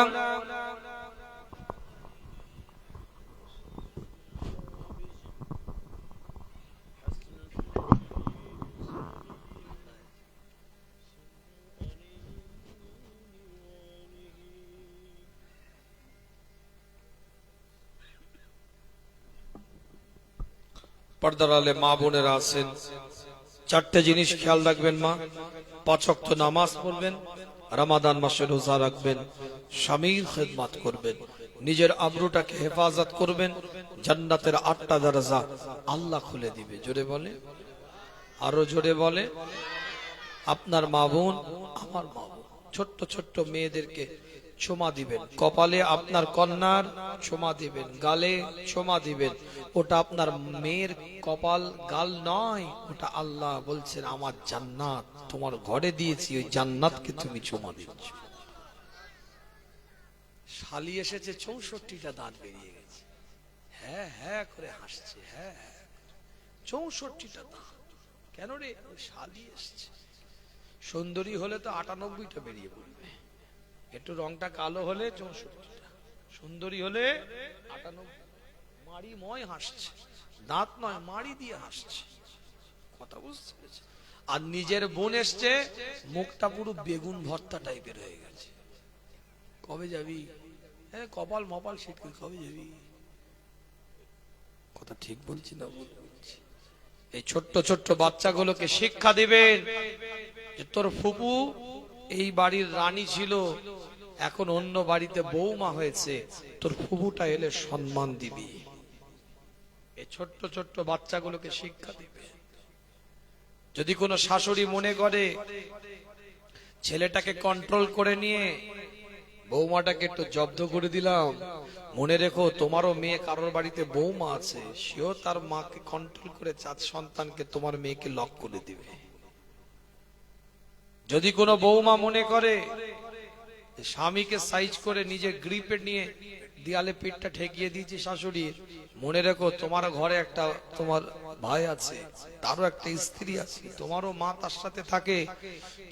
पर्दार आले मा बोनेरा आছেন চারটি জিনিস খেয়াল রাখবেন মা পাঁচ ওয়াক্ত নামাজ পড়বেন রমাদান মাসে রোজা রাখবেন স্বামীর খিদমত করবেন নিজের আবরুটাকে হেফাজত করবেন জান্নাতের 8টা দরজা আল্লাহ খুলে দিবে জোরে বলে আরো জোরে বলে আপনার মা বোন আমার মা বোন ছোট ছোট মেয়েদেরকে চুমা দিবেন কপালে আপনার কন্যার চুমা দিবেন গালে চুমা দিবেন ওটা আপনার মেয়ের কপাল গাল নয় ওটা আল্লাহ বলছেন আমার জান্নাত তোমার ঘরে দিয়েছি ওই জান্নাতকে তুমি চুমা দিচ্ছ শালি এসেছে 64টা দাঁত বেরিয়ে গেছে হ্যাঁ হ্যাঁ করে হাসছে হ্যাঁ 64টা দাঁত কেন রে শালি এসেছে সুন্দরী হলে তো 98টা বেরিয়ে পড়বে একটু রংটা কালো হলে 64টা সুন্দরী হলে 98 মাড়ি ময় হাসছে দাঁত নয় মাড়ি দিয়ে হাসছে কথা বুঝতে পেরেছে আর নিজের বোন এসছে মুখটা পুরো বেগুন ভর্তা টাইপের হয়ে গেছে কবে যাবি হ্যাঁ কপাল মপাল শীতকাল কবে যাবি কথা ঠিক বলছি না বলছি এই ছোট্ট ছোট্ট বাচ্চাগুলোকে শিক্ষা দিবেন যে তোর ফুপু এই বাড়ির রানী ছিল এখন অন্য বাড়িতে বৌমা হয়েছে তোর ফুপুটা এলে সম্মান দিবি এই ছোট্ট ছোট্ট বাচ্চাগুলোকে শিক্ষা দিবে যদি কোনো শাশুড়ি মনে করে ছেলেটাকে কন্ট্রোল করে নিয়ে বৌমাটাকে একটু জব্দ করে দিলাম মনে রেখো তোমারও মেয়ে কারোর বাড়িতে বৌমা আছে সেও তার মাকে কন্ট্রোল করে সন্তানকে তোমার মেয়েকে লক করে দিবে যদি কোনো বৌমা মনে করে স্বামীকে সাইজ করে নিজে গ্রিপে নিয়ে দেয়ালে পিঠটা ঠেকিয়ে দিয়েছি শাশুড়ি মনে রেখো তোমার ঘরে একটা তোমার ভাই আছে তারও একটা স্ত্রী আছে তোমারও মা তার সাথে থাকে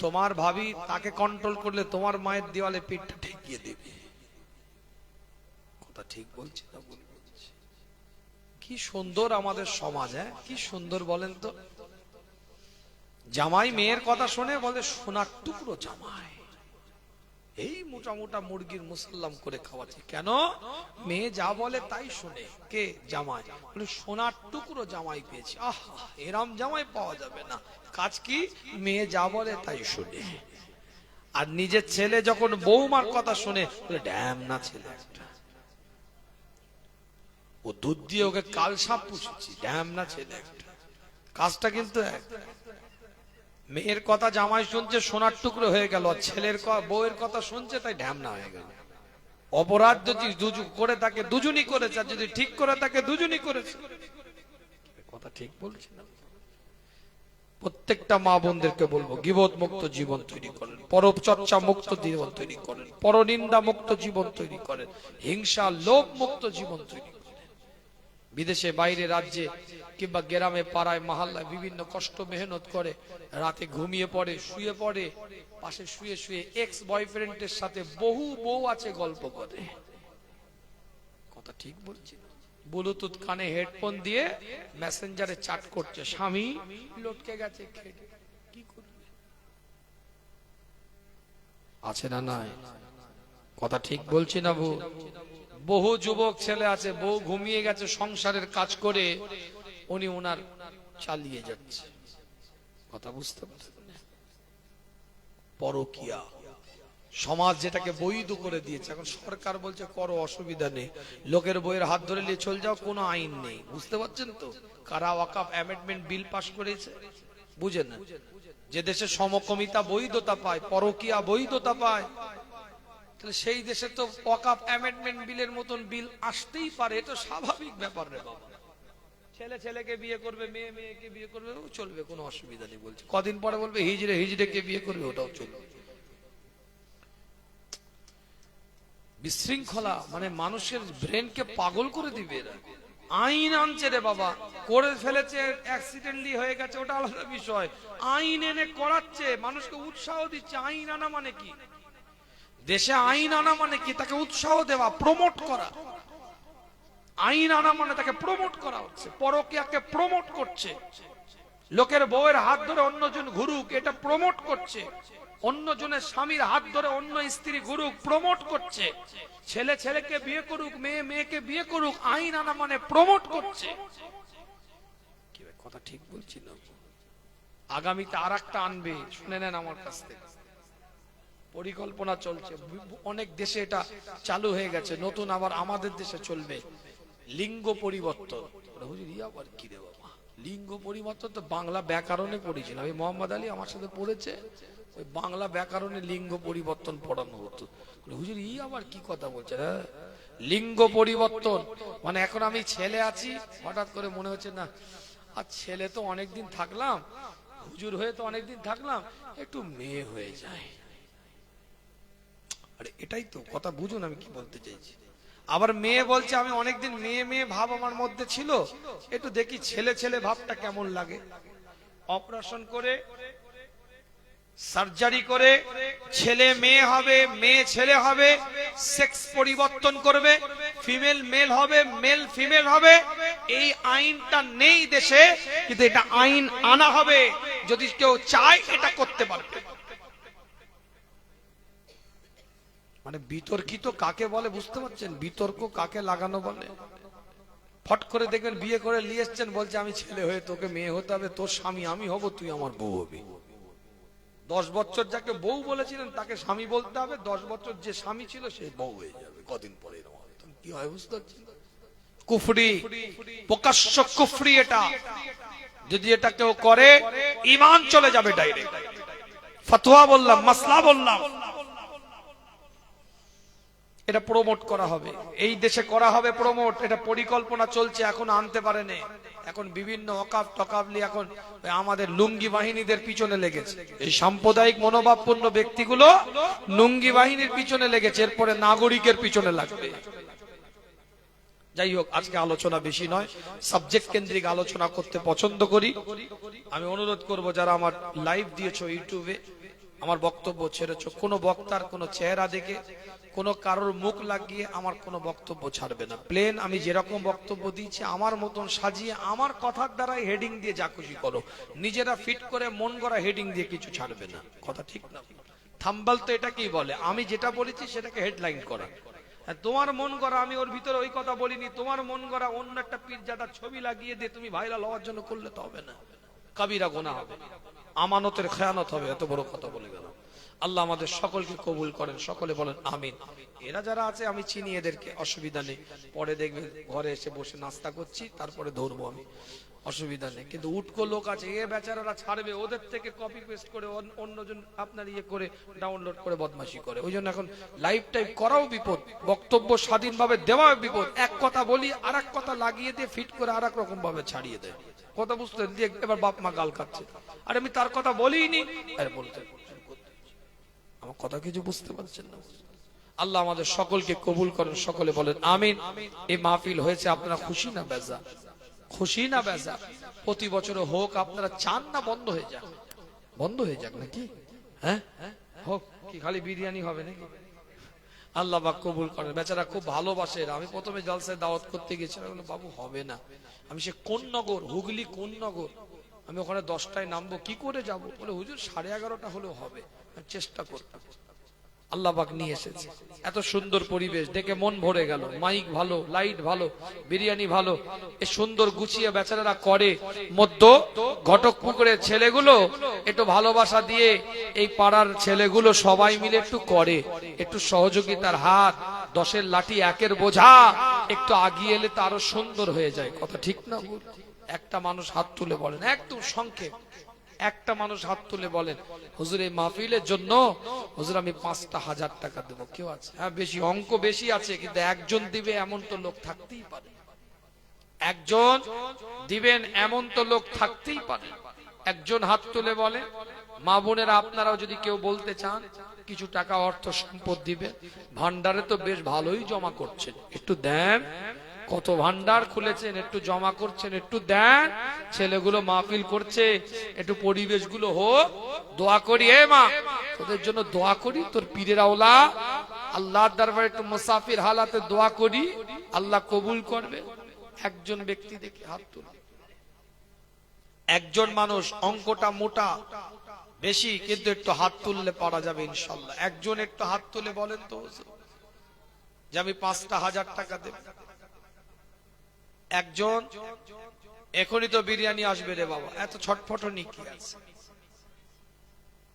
তোমার ভাবি তাকে কন্ট্রোল করলে তোমার মায়ের দেওয়ালে পিঠটা ঠেকিয়ে দেবে কথা ঠিক বলছি না ভুল বলছি কি সুন্দর আমাদের সমাজ হ্যাঁ কি সুন্দর বলেন তো জামাই মেয়ের কথা শুনে বলে সোনার টুকরো জামাই এই মোটা মোটা মুরগির মুসাল্লাম করে খাওয়াচ্ছে কেন মেয়ে যা বলে তাই শুনে কে জামাই বলে সোনার টুকরো জামাই পেয়েছি আহ এরম জামাই পাওয়া যাবে না কাজ কি মেয়ে যা বলে তাই শুনে আর নিজের ছেলে যখন বৌমার কথা শুনে বলে ড্যাম না ছেলে একটা ও দুধ দিয়ে ওকে কাল সাপ পুষেছি ড্যাম না ছেলে একটা কাজটা কিন্তু মেয়ের কথা জামাই শুনছে সোনার টুকরো হয়ে গেল ছেলের বউয়ের কথা শুনছে তাই ঢ্যামনা হয়ে গেল অপরাধ যদি করে থাকে দুজনই করেছে, আর যদি ঠিক করে থাকে দুজনই করেছে। কথা ঠিক বলছি না? প্রত্যেকটা মা বোনদেরকে বলবো, গীবত মুক্ত জীবন তৈরি করেন, পরচর্চা মুক্ত জীবন তৈরি করেন, পরনিন্দা মুক্ত জীবন তৈরি করেন, হিংসা লোভ মুক্ত জীবন তৈরি করেন। বিদেশে, বাইরে, রাজ্যে কিংবা গ্রামে, পাড়ায়, মহল্লায় বিভিন্ন কষ্ট মেহনত করে, রাতে ঘুমিয়ে পড়ে, শুয়ে পড়ে, পাশে শুয়ে শুয়ে এক্স বয়ফ্রেন্ডের সাথে বহু বউ আছে গল্প করে। কথা ঠিক বলছি না? ব্লুটুথ কানে হেডফোন দিয়ে মেসেঞ্জারে চ্যাট করছে, স্বামী লটকে গেছে, কি করবে? আছে না নাই? কথা ঠিক বলছি না ভুল? বহু যুবক ছেলে আছে, বউ ঘুমিয়ে গেছে, সংসারের কাজ করে উনি ওনার চালিয়ে যাচ্ছে। কথা বুঝতে পারছেন? পরকিয়া সমাজ যেটাকে বৈধ করে দিয়েছে, এখন সরকার বলছে করো, অসুবিধা নেই, লোকের বইয়ের হাত ধরে নিয়ে চলে যাও, কোনো আইন নেই। বুঝতে পারছেন তো? কারা ওয়াকফ অ্যামেন্ডমেন্ট বিল পাস করেছে, বুঝেন না? যে দেশে সমকামিতা বৈধতা পায়, পরকিয়া বৈধতা পায়, তাহলে সেই দেশে তো ওয়াকফ অ্যামেন্ডমেন্ট বিলের মতন বিল আসতেই পারে। এটা স্বাভাবিক ব্যাপার রে বাবা। ছেলে ছেলেকে বিয়ে করবে, মেয়ে মেয়েকে বিয়ে করবে, চলবে, কোনো অসুবিধা নেই। বলছে কদিন পরে বলবে হিজড়ে হিজড়েকে বিয়ে করবে, ওটাও চলবে। বিশৃঙ্খলা মানে মানুষের ব্রেনকে পাগল করে দিবে এরা। আইন আনছে রে বাবা, করে ফেলেছে, অ্যাক্সিডেন্টলি হয়ে গেছে, ওটা আলাদা বিষয়। আইন এনে করাচ্ছে, মানুষকে উৎসাহ দিচ্ছে। আইন আনা মানে কি? দেশে আইন আনা মানে কি? তাকে উৎসাহ দেওয়া, প্রমোট করা। আইন আনা মানে তাকে প্রমোট করা হচ্ছে, পরকীয়াকে প্রমোট করছে। লোকের বউয়ের হাত ধরে অন্যজন ঘুরুক, এটা প্রমোট করছে। অন্যজনের স্বামীর হাত ধরে অন্য স্ত্রী ঘুরুক, প্রমোট করছে। ছেলে ছেলেকে বিয়ে করুক, মেয়ে মেয়েকে বিয়ে করুক, আইন আনা মানে প্রমোট করছে। কি কথা ঠিক বলছি না? আগামীতে আর একটা আনবে, শুনে নেন আমার কাছ থেকে। পরিকল্পনা চলছে, অনেক দেশে এটা চালু হয়ে গেছে, নতুন আবার আমাদের দেশে চলবে। লিঙ্গ পরিবর্তন। হুজুর ইয়া আবার কি রে বাবা? লিঙ্গ পরিবর্তন তো বাংলা ব্যাকরণে পড়েছিলাম, এই মোহাম্মদ আলী আমার সাথে পড়েছে, ওই বাংলা ব্যাকরণে লিঙ্গ পরিবর্তন পড়ানো হতো। হুজুর ই আবার কি কথা বলছে? লিঙ্গ পরিবর্তন মানে এখন আমি ছেলে আছি, হঠাৎ করে মনে হচ্ছে না আর ছেলে তো অনেকদিন থাকলাম, হুজুর হয়ে তো অনেকদিন থাকলাম, একটু মেয়ে হয়ে যায়। আরে এটাই তো কথা, বুঝুন আমি কি বলতে চাইছি। আবার মেয়ে বলছে আমি অনেকদিন মেয়ে মেয়ে ভাব আমার মধ্যে ছিল, একটু দেখি ছেলে ছেলে ভাবটা কেমন লাগে। অপারেশন করে, সার্জারি করে ছেলে মেয়ে হবে, মেয়ে ছেলে হবে, সেক্স পরিবর্তন করবে, ফিমেল মেল হবে, মেল ফিমেল হবে। এই আইনটা নেই দেশে, কিন্তু এটা আইন আনা হবে। যদি কেউ চায় এটা করতে পারবে। মানে বিতর্কিত কাকে বলে বুঝতে পারছেন? বিতর্ক কাকে লাগানো বলে? ফট করে দেখবেন বিয়ে করে নিয়ে এসছেন, বলছে আমি ছেলে হয়ে তোকে মেয়ে হতে হবে, তোর স্বামী আমি হব, তুই আমার বউ হবি। 10 বছর যাকে বউ বলেছিলেন তাকে স্বামী বলতে হবে, 10 বছর যে স্বামী ছিল সে বউ হয়ে যাবে কদিন পরে। কি হয় বুঝতে পারছেন? কুফরি, প্রকাশ্য কুফরি এটা। যদি এটা কেউ করে ঈমান চলে যাবে ডাইরেক্ট। ফতোয়া বললাম, মাসলা বললাম, এটা প্রমোট করা হবে, এই দেশে করা হবে প্রমোট। এটা পরিকল্পনা চলছে, এখন আনতে পারেনি। এখন বিভিন্ন ওয়াকফ টকাবলি এখন আমাদের লুঙ্গি বাহিনীদের পিছনে লেগেছে। এই সাম্প্রদায়িক মনোভাবপূর্ণ ব্যক্তিগুলো লুঙ্গি বাহিনীর পিছনে লেগেছে, এরপরে নাগরিকের পিছনে লাগবে। যাই হোক, আজকে আলোচনা বেশি নয়, সাবজেক্ট কেন্দ্রিক আলোচনা করতে পছন্দ করি। আমি অনুরোধ করব যারা আমার লাইভ দিয়েছো ইউটিউবে, আমার বক্তব্য ছেড়েছো, কোনো বক্তার কোনো চেহারা দেখে, কোনো কারোর মুখ লাগিয়ে আমার কোনো বক্তব্য ছাড়বে না। প্লেন আমি যেরকম বক্তব্য দিয়েছি আমার মতন সাজিয়ে আমার কথার দ্বারাই হেডিং দিয়ে যা খুশি করো, নিজেরা ফিট করে মন গড়া হেডিং দিয়ে কিছু ছাড়বে না। কথা ঠিক না? থাম্বনেল তো এটাকেই বলে, আমি যেটা বলেছি সেটাকে হেডলাইন করা। তোমার মন গড়া, আমি ওর ভিতরে ওই কথা বলিনি, তোমার মন গড়া অন্য একটা পীরজাদার ছবি লাগিয়ে দিয়ে তুমি ভাইরাল হওয়ার জন্য করলে তো হবে না, কবিরা গুনাহ হবে, আমানতের খেয়ানত হবে। এত বড় কথা বলে গেল। আল্লাহ আমাদের সকলকে কবুল করেন, সকলে বলেন আমিন। এরা যারা আছে আমি চিনি এদেরকে, অসুবিধা নেই, পরে দেখবে ঘরে এসে বসে নাস্তা করছি, তারপরে ধরবো আমি। অসুবিধা নেই, কিন্তু উটকো লোক আছে, এ বেচারারা ছাড়বে, ওদের থেকে কপি পেস্ট করে অন্যজন আপনার ইয়ে করে ডাউনলোড করে বদমাশি করে। ওই জন্য এখন লাইভ টাইপ করাও বিপদ, বক্তব্য স্বাধীনভাবে দেওয়াও বিপদ। এক কথা বলি আর এক কথা লাগিয়ে দিয়ে ফিট করে আর এক রকম ভাবে ছাড়িয়ে দেয়। কথা বুঝতে দিয়ে এবার বাপ মা গাল খাচ্ছে, আর আমি তার কথা বলিনি, আরে বলতে আমার কথা কিছু বুঝতে পারছেন না। আল্লাহ আমাদের সকলকে কবুল করেন, সকলে বলেন আমিন। এই মাহফিল হয়েছে আপনারা খুশি না বেজা? খুশি না বেজা? প্রতি বছর হোক, আপনারা চান না বন্ধ হয়ে যাক? বন্ধ হয়ে যাক নাকি? হ্যাঁ হোক, কি খালি বিরিয়ানি হবে নাকি? আল্লাহ পাক কবুল করেন। বেচারা খুব ভালোবাসে। আমি প্রথমে জলসায় দাওয়াত করতে গেছিলাম, বাবু হবে না, আমি সে কোন নগর, হুগলি কোন নগর, আমি ওখানে 10টায় নামবো, কি করে যাব? বলে হুজুর 11:30 হলেও হবে, চেষ্টা করতাম। আল্লাহ পাক নিয়ে এসেছে, এত সুন্দর পরিবেশ দেখে মন ভরে গেল। মাইক ভালো, লাইট ভালো, বিরিয়ানি ভালো, এ সুন্দর গুছিয়ে বেচারারা করে। মধ্য ঘটকপুকুরের ছেলেগুলো একটু ভালোবাসা দিয়ে এই পাড়ার ছেলেগুলো সবাই মিলে একটু করে, একটু সহযোগিতার হাত, 10-এর লাঠি 1-এর বোঝা একটু আগিয়ে এলে তো আরো সুন্দর হয়ে যায়। কথা ঠিক না? একটা মানুষ হাত তুলে বলেন, একদম সংক্ষেপ একটা মানুষ হাত তুলে বলেন, হুজুর এই মাহফিলের জন্য হুজুর আমি 5,000 টাকা দেবো। কেউ আছে? হ্যাঁ বেশি, অঙ্ক বেশি আছে, কিন্তু একজন দিবে এমন তো লোক থাকতেই পারে। একজন দিবেন এমন তো লোক থাকতেই পারে। একজন হাত তুলে বলে। মা বোনেরা আপনারাও যদি কেউ বলতে চান, কিছু টাকা অর্থ সম্পদ দিবেন। ভান্ডারে তো বেশ ভালোই জমা করছেন, একটু দেন। কত ভান্ডার খুলেছেন, একটু জমা করছেন, একটু দেন। ছেলেগুলো মাহফিল করছে, একটু পরিবেশগুলো হোক, দোয়া করি। এ মা, তোদের জন্য দোয়া করি, তোর পীরের আওলা আল্লাহর দরবারে একটু মুসাফির হালাতে দোয়া করি, আল্লাহ কবুল করবে। একজন ব্যক্তি দেখে হাত তুলে, একজন মানুষ, অঙ্কটা মোটা বেশি, কিন্তু একটু হাত তুললে পারা যাবে ইনশাআল্লাহ। একজন একটু হাত তুলে বলেন তো যে আমি 5,000 টাকা দেব। একজন, এখনই তো বিরিয়ানি আসবে রে বাবা, এত ছটফটানি কি আছে?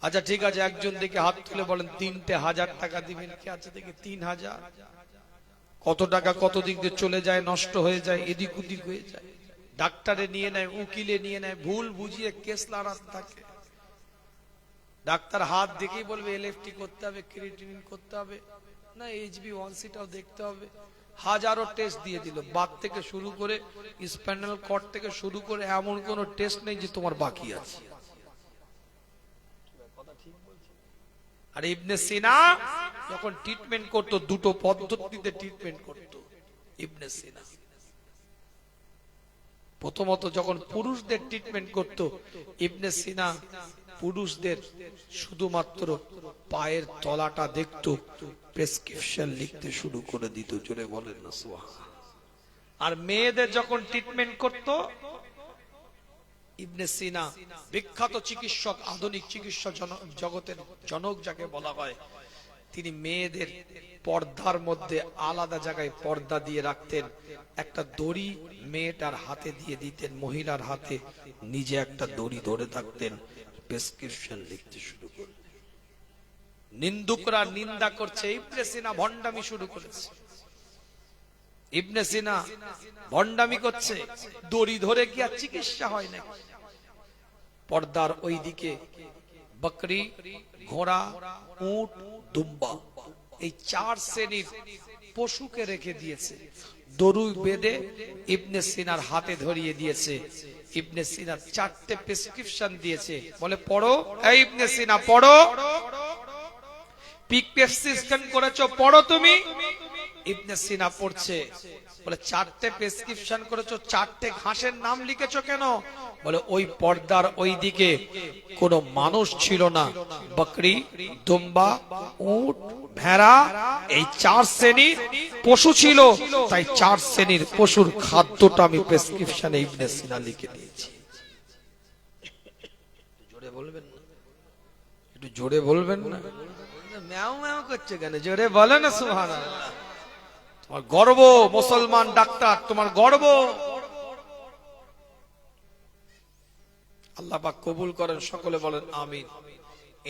আচ্ছা ঠিক আছে, একজন দেখে হাত তুলে বলেন 3,000 টাকা দিবেন। কে আছে দেখে? 3,000। কত টাকা কত দিক দিয়ে চলে যায়, নষ্ট হয়ে যায়, এদিক ওদিক হয়ে যায়, ডাক্তারে নিয়ে নেয়, উকিলে নিয়ে নেয়, ভুল বুঝিয়ে কেস লড়াতে থাকে। ডাক্তার হাত দেখেই বলবে এলএফটি করতে হবে, ক্রিয়েটিনিন করতে হবে, না HbA1cটাও দেখতে হবে। হাজারো টেস্ট দিয়ে দিল, বাত থেকে শুরু করে স্পাইনাল কর্ড থেকে শুরু করে এমন কোন টেস্ট নেই যে তোমার বাকি আছে। আর ইবনে সিনা যখন ট্রিটমেন্ট করতো, দুটো পদ্ধতিতে ট্রিটমেন্ট করতো ইবনে সিনা। প্রথমত যখন পুরুষদের ট্রিটমেন্ট করতো ইবনে সিনা, পুরুষদের শুধুমাত্র পায়ের তলাটা দেখতো, প্রেসক্রিপশন লিখতে শুরু করে দিত। জোরে বলেন না সুবহানাল্লাহ। আর মেয়েদের যখন ট্রিটমেন্ট করত ইবনে সিনা, বিখ্যাত চিকিৎসক, আধুনিক চিকিৎসা জগতের জনক যাকে বলা হয়, তিনি মেয়েদের পর্দার মধ্যে আলাদা জায়গায় পর্দা দিয়ে রাখতেন। একটা দড়ি মেয়েটার হাতে দিয়ে দিতেন, মহিলার হাতে, নিজে একটা দড়ি ধরে থাকতেন, প্রেসক্রিপশন লিখতে শুরু করতেন। নিন্দুকরা নিন্দা করছে, ইবনে সিনা ভণ্ডামি শুরু করেছে। ইবনে সিনা ভণ্ডামি করছে, দড়ি ধরে কি আর চিকিৎসা হয় না? পর্দার ওইদিকে বকরি, ঘোড়া, উট, দুম্বা, এই 4 শ্রেণীর পশুকে রেখে দিয়েছে। দড়ি বেঁধে ইবনে সিনার হাতে ধরিয়ে দিয়েছে। ইবনে সিনা 4টে প্রেসক্রিপশন দিয়েছে, বলে পড়ো। এই ইবনে সিনা পড়ো, প্রেসক্রিপশন করেছো, পড়ো তুমি। ইবনে সিনা পড়ছে, বলে 4টে প্রেসক্রিপশন করেছো, 4টে ঘাসের নাম লিখেছো কেন? বলে ওই পর্দার ওই দিকে কোনো মানুষ ছিল না, বকরি, দুম্বা, উট, ভেড়া, এই 4 শ্রেণীর পশু ছিল, তাই 4 শ্রেণীর পশুর খাদ্যটা আমি প্রেসক্রিপশনে ইবনে সিনা লিখে দিয়েছি। জোরে বলবেন না, একটু জোরে বলবেন না, ম্যাও ম্যাও করছে কেন? জোরে বলে না সুবহানাল্লাহ। তোমার গর্ব, মুসলমান ডাক্তার, তোমার গর্ব। আল্লাহ পাক কবুল করেন, সকলে বলেন আমিন।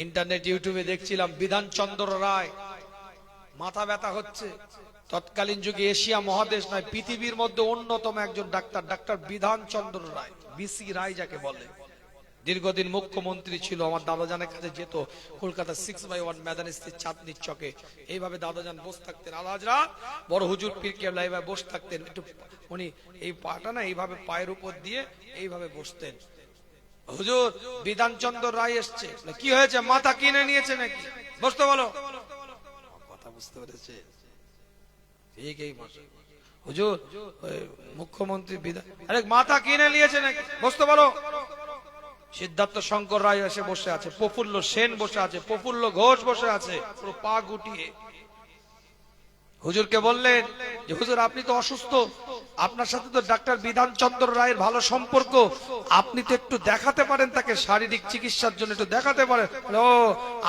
ইন্টারনেট ইউটিউবে দেখছিলাম বিধানচন্দ্র রায় মাথা ব্যথা হচ্ছে। তৎকালীন যুগে এশিয়া মহাদেশ নয়, পৃথিবীর মধ্যে অন্যতম একজন ডাক্তার, ডাক্তার বিধানচন্দ্র রায়, বিসি রায় যাকে বলে, দীর্ঘদিন মুখ্যমন্ত্রী ছিল। আমার দাদাজানের কাছে যেত কলকাতা 6/1 মেদান স্থিত চাঁদনির চকে। এইভাবে দাদাজান বসে থাকতেন, আলাজরা বড় হুজুর পীর কেবলা এইভাবে বসে থাকতেন। একটু উনি এই পাটা না এইভাবে পায়ের উপর দিয়ে এইভাবে বসতেন। হুজুর বিধানচন্দ্র রায় এসছে। কি হয়েছে, মাথা কিনে নিয়েছে নাকি? বসতে বলো। কথা বুঝতে পেরেছে? ঠিক এই মাসে হুজুর মুখ্যমন্ত্রী বিধান, আরে মাথা কিনে নিয়েছে নাকি? বসতে বলো। সিদ্ধার্থ শঙ্কর রায় এসে বসে আছে, প্রফুল্ল সেন বসে আছে, প্রফুল্ল ঘোষ বসে আছে, পুরো পা গুটিয়ে। হুজুরকে বললেন যে হুজুর আপনি তো অসুস্থ, আপনার সাথে তো ডাক্তার বিধানচন্দ্র রায়ের ভালো সম্পর্ক, আপনি তো একটু দেখাতে পারেন তাকে, শারীরিক চিকিৎসার জন্য একটু দেখাতে পারেন। ও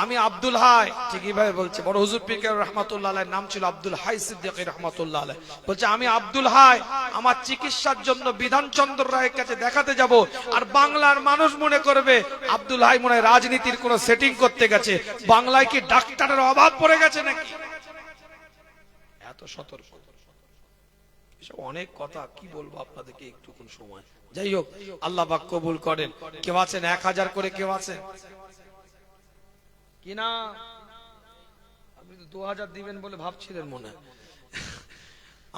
আমি আব্দুল হাই, ঠিকই ভাই বলছে, বড় হুজুর পীর কেবলা রহমাতুল্লাহ আলাইহির নাম ছিল আব্দুল হাই সিদ্দিকী রহমাতুল্লাহ আলাইহি। বলছে আমি আব্দুল হাই, আমার চিকিৎসার জন্য বিধানচন্দ্র রায়ের কাছে দেখাতে যাব, আর বাংলার মানুষ মনে করবে আব্দুল হাই মনে হয় রাজনীতির কোন সেটিং করতে গেছে। বাংলায় কি ডাক্তারের অভাব পড়ে গেছে নাকি? এত সতর্ক, এসব অনেক কথা কি বলবো আপনাদেরকে একটুকুন সময়। যাই হোক, আল্লাহ পাক কবুল করেন। কেউ আছেন 1000 করে? কেউ আছেন কি না? আপনি তো 2000 দিবেন বলে ভাবছিলেন মনে হয়।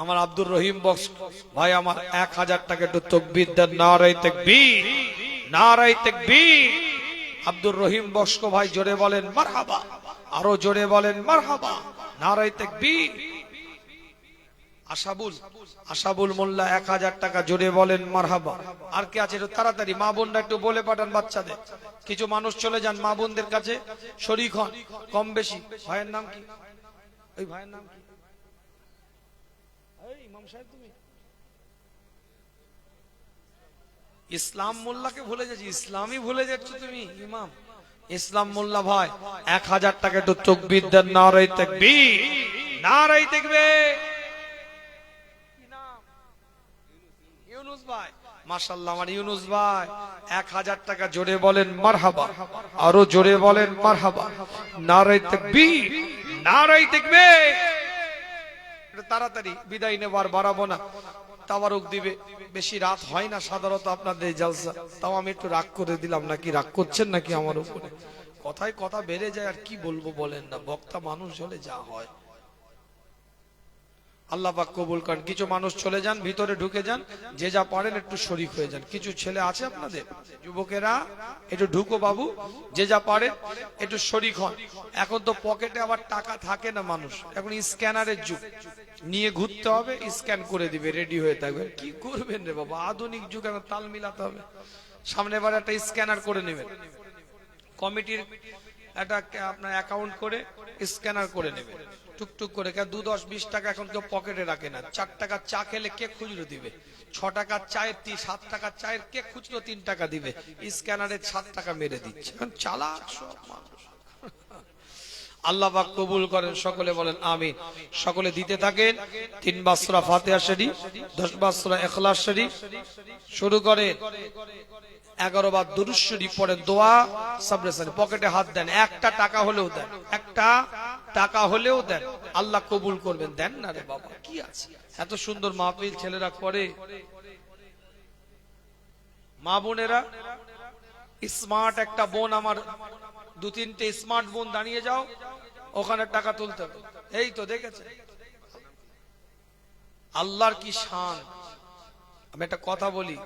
আমার আব্দুর রহিম বক্স ভাই আমার 1000 টাকা একটু তাকবীর দেন। নারে তাকবীর, নারে তাকবীর। আব্দুর রহিম বক্স ভাই জোরে বলেন মারহাবা, আরো জোরে বলেন মারহাবা, নারে তাকবীর। আশাবুল মোল্লা 1000 টাকা, জোরে বলেন মারহাবা। আর কে আছে একটু তাড়াতাড়ি, মা বোনরা একটু বলে পাঠান বাচ্চাদের। কিছু মানুষ চলে যান মা বোনদের কাছে, শরীক হন কম বেশি। ভাইয়ের নাম কি? ওই ভাইয়ের নাম কি? ইমাম সাহেব তুমি ইসলাম মোল্লাকে ভুলে যাচ্ছি, ইসলামই ভুলে যাচ্ছ তুমি। ইমাম ইসলাম মোল্লা ভাই 1000 টাকা একটু তাকবীর দেন। নারে তাকবীর, নারে তাকবীর। ইউনুস ভাই, মাশাআল্লাহ আমার ইউনুস ভাই 1000 টাকা, জোরে বলেন মারহাবা, আরো জোরে বলেন মারহাবা। নারে তাকবীর, নারে তাকবীর। তাড়াতাড়ি বিদায় নেবার বাড়াবো না, তাবারুক দিবে। বেশি রাত হয় না সাধারণত আপনাদের জালসা, তাও আমি একটু রাগ করে দিলাম। নাকি রাগ করছেন নাকি আমার উপরে? কথায় কথা বেড়ে যায়, আর কি বলবো বলেন না, বক্তা মানুষ হলে যা হয়। আল্লাহ পাক কবুল করেন। কিছু মানুষ চলে যান, ভিতরে ঢুকে যান, যে যা পারেন একটু শরীক হয়ে যান। কিছু ছেলে আছে আপনাদের যুবকেরা, একটু ঢুকো বাবু, যে যা পারে একটু শরীক হন। এখন তো পকেটে আবার টাকা থাকে না মানুষ, এখন স্ক্যানারের যুগ, নিয়ে ঘুরতে হবে, স্ক্যান করে দিবে, রেডি হয়ে থাকবে। কি করবেন রে বাবা, আধুনিক যুগ, এখন তাল মিলাতে হবে। সামনে বার একটা স্ক্যানার করে নেবেন, কমিটির একটা আপনার অ্যাকাউন্ট করে স্ক্যানার করে নেবেন টুকটুক করে। 2, 10, 20 টাকা এখন কেউ পকেটে রাখে না। 4 টাকার চা খেলে কে খুচরো দিবে? 6 টাকার চায়ের 7 টাকার চায়ের কে খুচরো 3 টাকা দিবে? স্ক্যানারে 7 টাকা মেরে দিচ্ছে। এখন চালাক সব মানুষ। আল্লাহ পাক কবুল করেন, সকলে বলেন আমিন। সকলে দিতে থাকেন। 3 বার সূরা ফাতিহা শরীফ, 10 বার সূরা ইখলাস শরীফ শুরু করেন, 11 বার দুরূদ শরীফ পড়েন, দোয়া সবরে সাথে। পকেটে হাত দেন, একটা টাকা হলেও দেন, একটা টাকা হলেও দেন, আল্লাহ কবুল করবেন। দেন না রে বাবা, কি আছে? এত সুন্দর মাহফিল ছেলেরা করে। মা বোনেরা স্মার্ট একটা বোন, আমার 2-3টে স্মার্ট বোন দাঁড়িয়ে যাও, ওখানে টাকা তুলতে হবে। এই তো দেখেছে আল্লাহর কি শান। আমি একটা কথা বলি,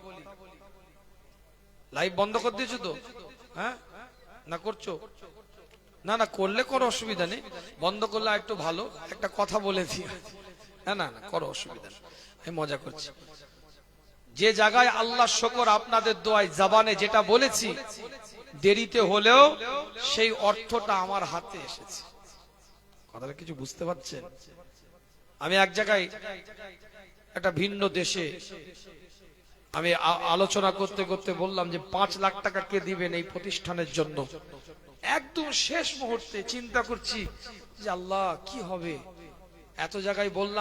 লাইভ বন্ধ করে দিয়েছো তো? হ্যাঁ না করছো? না না করলে করো, অসুবিধা নেই, বন্ধ করলে একটু ভালো। একটা কথা বলে দিই, না না না করো, অসুবিধা নেই, আমি মজা করছি। যে জায়গায় আল্লাহ শুকর আপনাদের দোয়ায় জবানে যেটা বলেছি, দেরিতে হলেও সেই অর্থটা আমার হাতে এসেছে। কথাটা কিছু বুঝতে পারছেন? আমি এক জায়গায় একটা ভিন্ন দেশে আমি আলোচনা করতে করতে বললাম যে 5 লাখ টাকা কে দিবেন এই প্রতিষ্ঠানের জন্য। একদম শেষ মুহূর্তে চিন্তা করছি যে আল্লাহ কি হবে, এত জায়গায় বললাম।